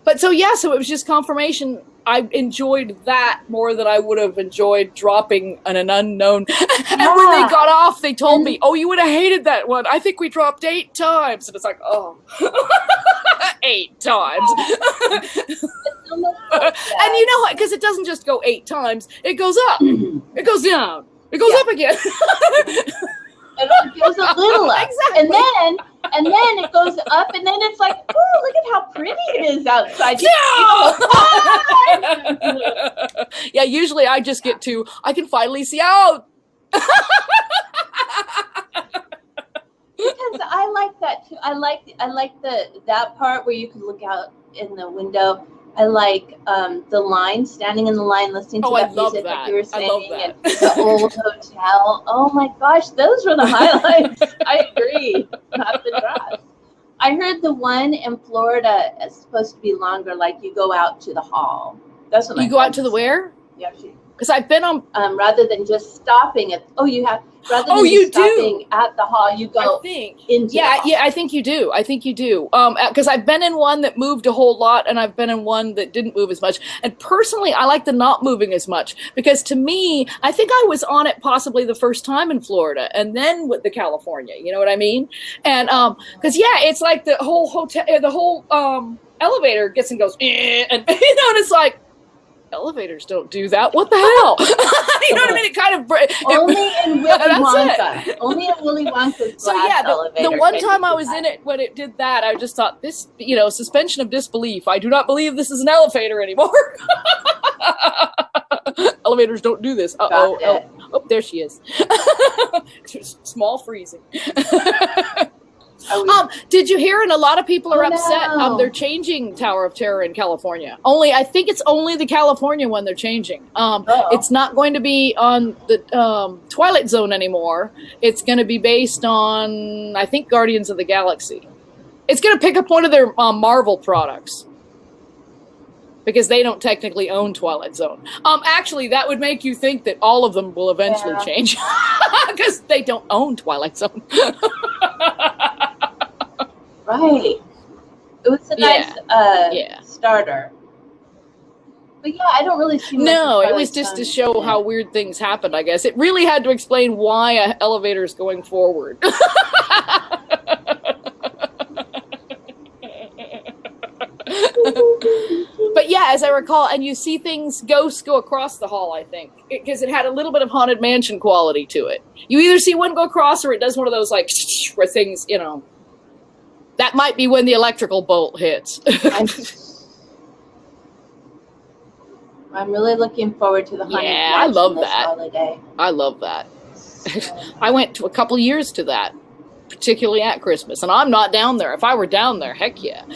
But so it was just confirmation. I enjoyed that more than I would have enjoyed dropping an unknown. And when they got off, they told me, "Oh, you would have hated that one. I think we dropped 8 times." And it's like, oh, 8 times. And you know what? Because it doesn't just go 8 times. It goes up. It goes down. It goes up again. It goes a little up. Exactly. And then it goes up, and then it's like, oh, look at how pretty it is outside. Yeah, usually I just get I can finally see out. because I like that too. I like that part where you can look out in the window. I like the line, standing in the line, listening to that music like you were saying, and the old hotel. Oh my gosh, those were the highlights. I agree. Not the dress. I heard the one in Florida is supposed to be longer, like you go out to the hall. That's what you go out to the where? Yeah, because I've been on rather than just stopping at rather than just stopping at the hall, you go into the hall. I think you do. Because I've been in one that moved a whole lot, and I've been in one that didn't move as much. And personally, I like the not moving as much, because to me, I think I was on it possibly the first time in Florida, and then with the California. You know what I mean? And because it's like the whole hotel, the whole elevator gets and goes, and and it's like, elevators don't do that. What the hell? You know what I mean? It kind of only in Willy Wonka. Only in Willy Wonka's glass elevator. The one time I was in it when it did that, I just thought, this, suspension of disbelief. I do not believe this is an elevator anymore. Elevators don't do this. Oh, there she is. Small freezing. Did you hear? And a lot of people are upset. They're changing Tower of Terror in California. I think it's only the California one they're changing. It's not going to be on the Twilight Zone anymore. It's going to be based on, I think, Guardians of the Galaxy. It's going to pick up one of their Marvel products, because they don't technically own Twilight Zone. Actually, that would make you think that all of them will eventually change, because they don't own Twilight Zone. Right. It was a nice starter. But I don't really see much. No, it was just to show how weird things happened, I guess. It really had to explain why an elevator is going forward. But as I recall, and you see ghosts go across the hall, I think, because it had a little bit of Haunted Mansion quality to it. You either see one go across, or it does one of those, like, where things, that might be when the electrical bolt hits. I'm really looking forward to the Haunted Mansion. I love that. Holiday. I love that. I went to a couple years to that, particularly at Christmas, and I'm not down there. If I were down there, heck yeah.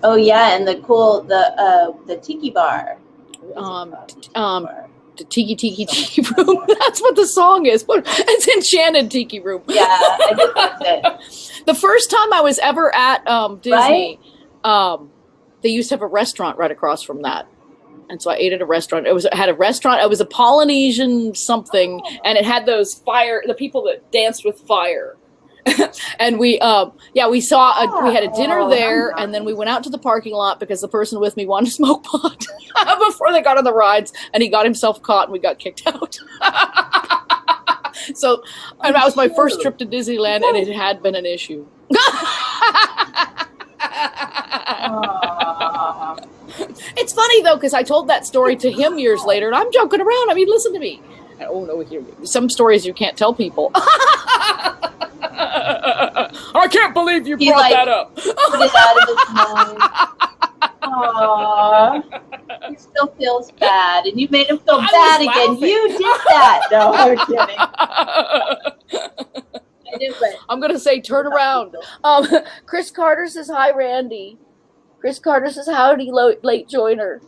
Oh yeah, and the tiki bar. The Tiki Room. That's what the song is. It's Enchanted Tiki Room. Yeah, I think that's it. The first time I was ever at Disney, they used to have a restaurant right across from that. And so I ate at a restaurant. It had a restaurant. It was a Polynesian something, and it had those the people that danced with fire. And we had a dinner there, and then we went out to the parking lot because the person with me wanted to smoke pot before they got on the rides, and he got himself caught, and we got kicked out. So that was my first trip to Disneyland, and it had been an issue. It's funny though, because I told that story to him years later, and I'm joking around. I mean, listen to me. Oh no, some stories you can't tell people. I can't believe you brought that up. Put it out of his mind. Aww. He still feels bad, and you made him feel bad again. You did that. No, I'm kidding. I'm going to say turn around. Chris Carter says, hi, Randy. Chris Carter says, howdy, late joiner.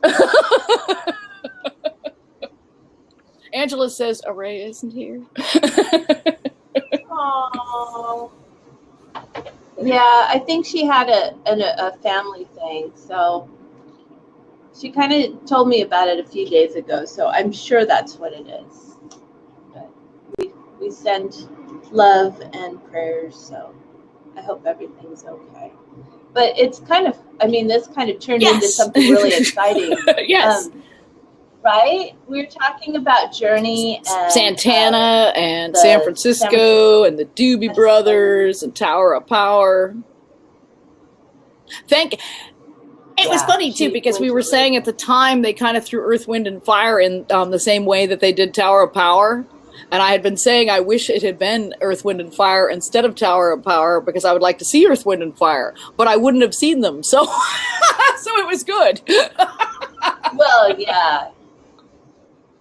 Angela says, Array isn't here. Aww. Yeah, I think she had a family thing, so she kind of told me about it a few days ago, so I'm sure that's what it is. But we send love and prayers, so I hope everything's okay. But it's this kind of turned into something really exciting. Yes. Right? We were talking about Journey and Santana and San Francisco and the Doobie Brothers and Tower of Power. It was funny too, because we were saying at the time they kind of threw Earth, Wind, and Fire in the same way that they did Tower of Power. And I had been saying I wish it had been Earth, Wind, and Fire instead of Tower of Power, because I would like to see Earth, Wind, and Fire, but I wouldn't have seen them. So, so it was good. Well, yeah.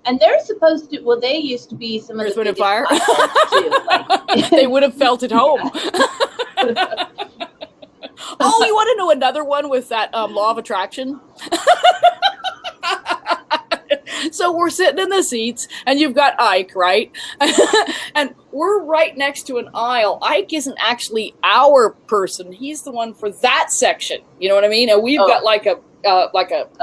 And they're supposed to. Well, they used to be some of Earth, the Wind, and biggest Fire. podcasts, too. They would have felt at home. Oh, you want to know another one with that law of attraction? So we're sitting in the seats, and you've got Ike, right? And we're right next to an aisle. Ike isn't actually our person. He's the one for that section. You know what I mean? And we've got like a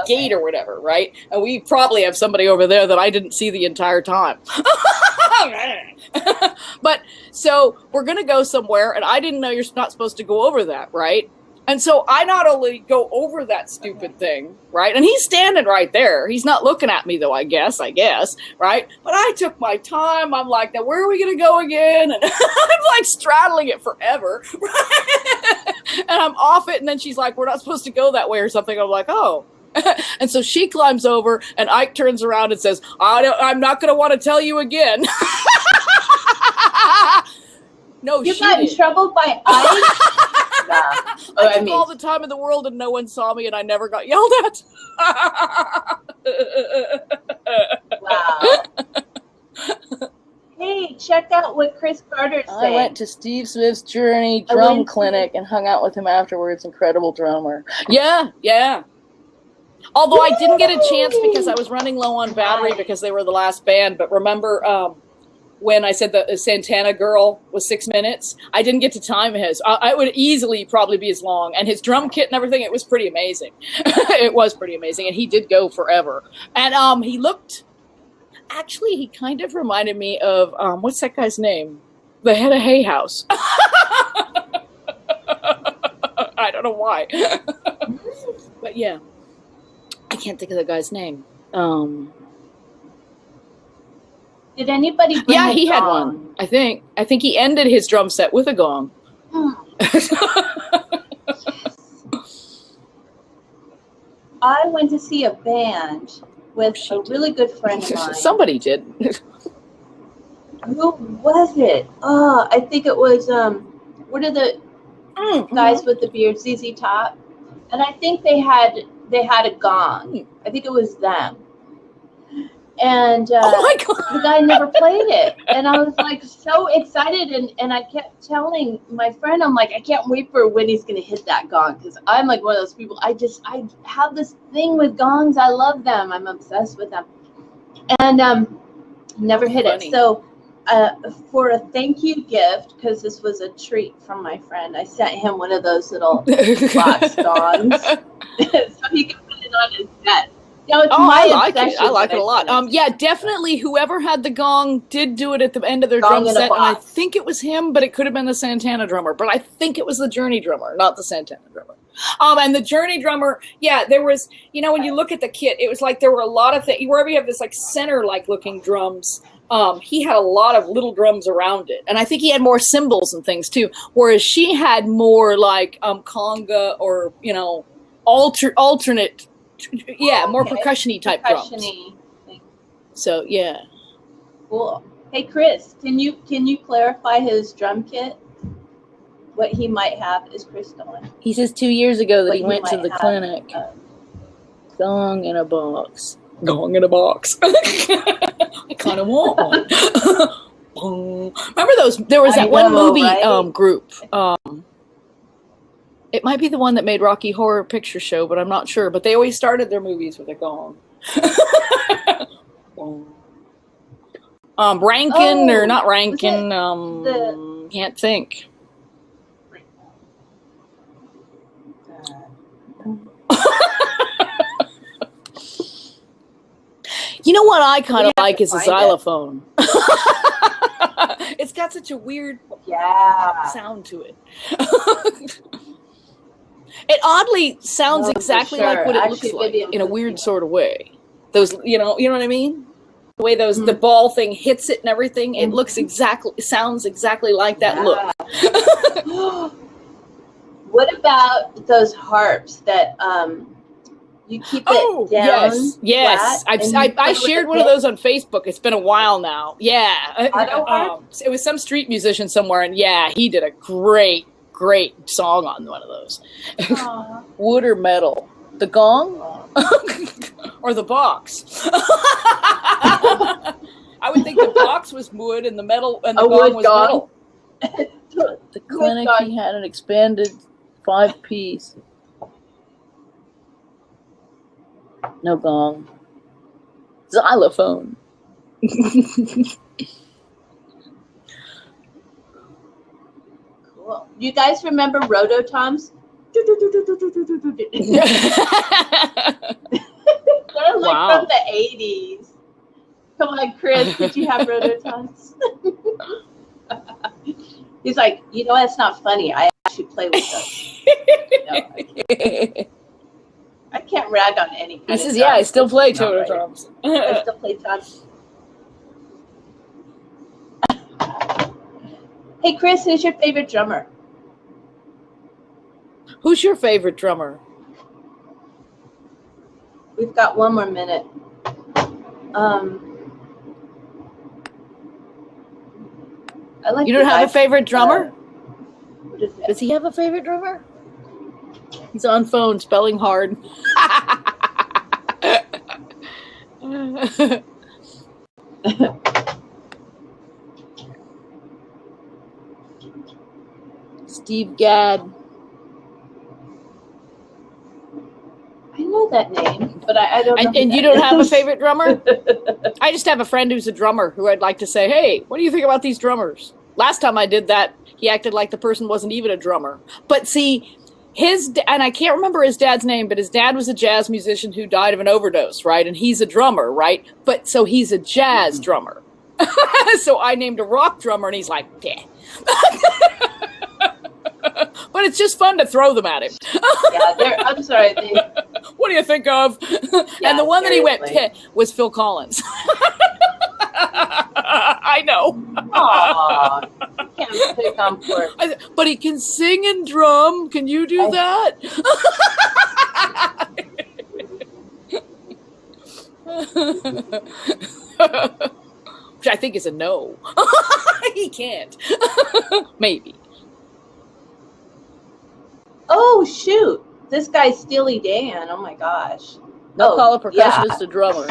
gate or whatever, right? And we probably have somebody over there that I didn't see the entire time. But so we're going to go somewhere, and I didn't know you're not supposed to go over that, right? And so I not only go over that stupid thing, right? And he's standing right there. He's not looking at me, though, I guess, right? But I took my time. I'm like, now where are we going to go again? And I'm like straddling it forever. Right? And I'm off it. And then she's like, we're not supposed to go that way or something. I'm like, oh. And so she climbs over, and Ike turns around and says, I'm not going to want to tell you again. No, you got in trouble by Ike? Nah. I took all the time in the world, and no one saw me, and I never got yelled at. Wow. Hey, check out what Chris Carter's saying. I went to Steve Smith's Journey drum clinic and hung out with him afterwards. Incredible drummer. Yeah, yeah. Although I didn't get a chance because I was running low on battery because they were the last band. But remember when I said the Santana girl was 6 minutes? I didn't get to time his. I would easily probably be as long. And his drum kit and everything, it was pretty amazing. It was pretty amazing. And he did go forever. And he looked, actually, he kind of reminded me of, what's that guy's name? The head of Hay House. I don't know why. But yeah. I can't think of the guy's name. Did anybody bring Yeah, he gong? had one. I think he ended his drum set with a gong. I went to see a band with a really good friend of mine. Somebody did. Who was it? Oh, I think it was what are the guys with the beard, ZZ Top? And I think they had a gong. I think it was them. And oh my God. the guy never played it. And I was like so excited, and I kept telling my friend, I'm like, I can't wait for when he's gonna hit that gong, because I'm like one of those people, I have this thing with gongs. I love them. I'm obsessed with them. And never hit it. So for a thank you gift, because this was a treat from my friend, I sent him one of those little box gongs so he could put it on his desk. No, it's my obsession. I like it a lot. Yeah, definitely whoever had the gong did do it at the end of their drum set, and I think it was him, but it could have been the Santana drummer. But I think it was the Journey drummer, not the Santana drummer. And the Journey drummer, yeah, there was, when you look at the kit, it was like there were a lot of things. Wherever you have this like center-like looking drums, he had a lot of little drums around it. And I think he had more cymbals and things too, whereas she had more like conga or, alternate, more percussion-y type drums. So, yeah. Cool. Hey, Chris, can you clarify his drum kit? What he might have is Chris going. He says 2 years ago that he went to the clinic. Gong in a box. Gong in a box. I kind of want one. Remember those? There was that one movie group. It might be the one that made Rocky Horror Picture Show, but I'm not sure. But they always started their movies with a gong. Rankin or not Rankin? Can't think. You know what I kind of like is a xylophone. It's got such a weird sound to it. It oddly sounds exactly like what it looks like in a weird sort of way. Those, you know what I mean? The way the ball thing hits it and everything, it sounds exactly like that look. What about those harps that you keep it down? Yes. I shared one of those on Facebook. It's been a while now. Yeah. It was some street musician somewhere, and he did a great song on one of those. Wood or metal? The gong? Or the box? I would think the box was wood and the metal and the A gong wood was gong. metal. The clinic, he had an expanded 5-piece. No gong. Xylophone. Cool. You guys remember rototoms? They're like Wow. from the 80s. Come on, Chris, did you have rototoms? He's like, you know, that's not funny. I actually play with them. No, I can't rag on any kind He of says, yeah, I drum. still play It's not right. rototoms. I still play drums. Hey, Chris, who's your favorite drummer? Who's your favorite drummer? We've got one more minute. I like You don't the have guy- a favorite drummer? What is it? Does he have a favorite drummer? He's on phone spelling hard. Steve Gadd. I know that name, but I don't know. And you don't have a favorite drummer? I just have a friend who's a drummer who I'd like to say, hey, what do you think about these drummers? Last time I did that, he acted like the person wasn't even a drummer. But see, and I can't remember his dad's name, but his dad was a jazz musician who died of an overdose, right? And he's a drummer, right? But so he's a jazz drummer. So I named a rock drummer, and he's like, yeah. But it's just fun to throw them at him. Yeah, I'm sorry. What do you think of? Yeah, and the one that he went seriously. was Phil Collins. I know. Aw, you can't pick on poor. But he can sing and drum. Can you do that? Which I think is a no. He can't. Maybe. Oh, shoot. This guy's Steely Dan. Oh, my gosh. No, Oh, call a yeah. percussionist a drummer.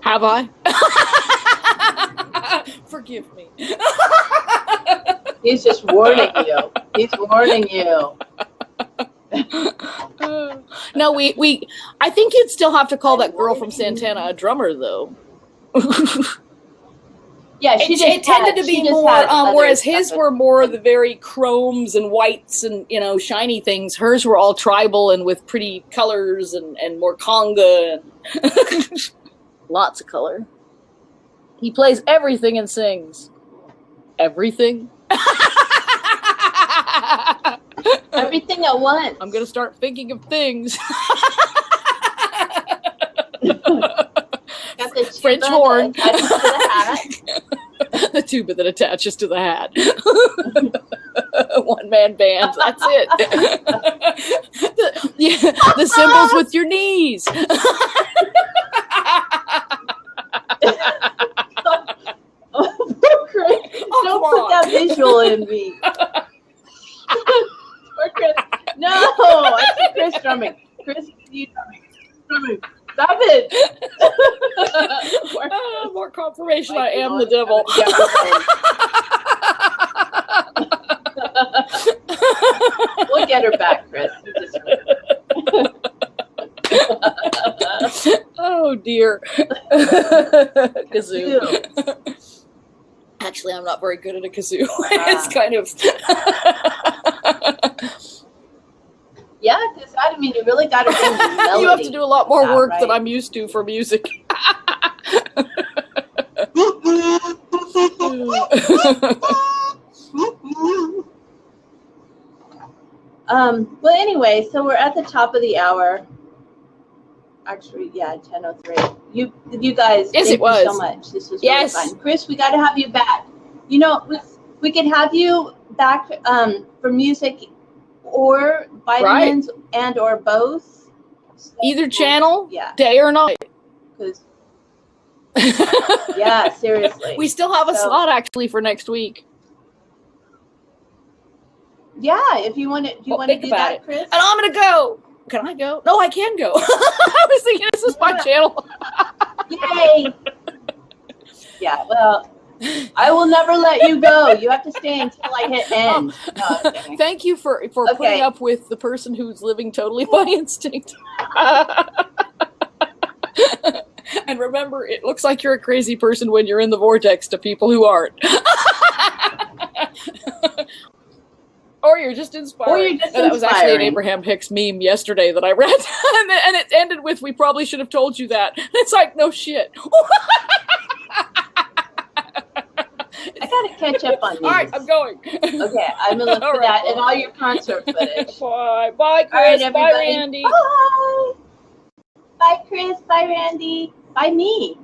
Have I? Forgive me. He's just warning you. He's warning you. No, I think you'd still have to call that girl from Santana a drummer, though. Yeah, It tended to be more, whereas his were more the very chromes and whites and, shiny things. Hers were all tribal and with pretty colors and more conga. And Lots of color. He plays everything and sings. Everything? Everything at once. I'm going to start thinking of things. Got the French tuba horn. that attaches to the hat. The tuba that attaches to the hat. One-man band. That's it. The cymbals with your knees. Oh, Chris, Oh, don't come put on. that visual in me. Poor Chris. No, I see Chris drumming. Chris, you drumming. Stop it. More confirmation I am the devil. We'll get her back, Chris. Oh, dear. Kazoo. Actually, I'm not very good at a kazoo. It's kind of... Yeah, because I mean, you really got to bring the melody. You have to do a lot more Yeah, work right. than I'm used to for music. Well, anyway, so we're at the top of the hour. Actually, yeah, 10:03. You guys, Yes, thank it was. you so much. This was Yes. really fun. Chris, we got to have you back. We could have you back for music or vitamins and or both. Either channel, Yeah. day or night. 'Cause- yeah, seriously. We still have a So- slot, actually, for next week. Yeah, if you want to, do you want to think do about that, it. Chris? And I'm going to go. Can I go? No, I can go. I was thinking this is my channel. Yay! Yeah, well, I will never let you go. You have to stay until I hit end. No, thank you for putting up with the person who's living totally by instinct. And remember, it looks like you're a crazy person when you're in the vortex to people who aren't. Or you're just inspired. That was actually an Abraham Hicks meme yesterday that I read. And it ended with, we probably should have told you that. And it's like, no shit. I gotta catch up on these. All right, I'm going. Okay, I'm gonna look for that and all your concert footage. Bye. Bye, Chris. Bye, Randy. Bye. Bye, Chris. Bye, Randy. Bye, me.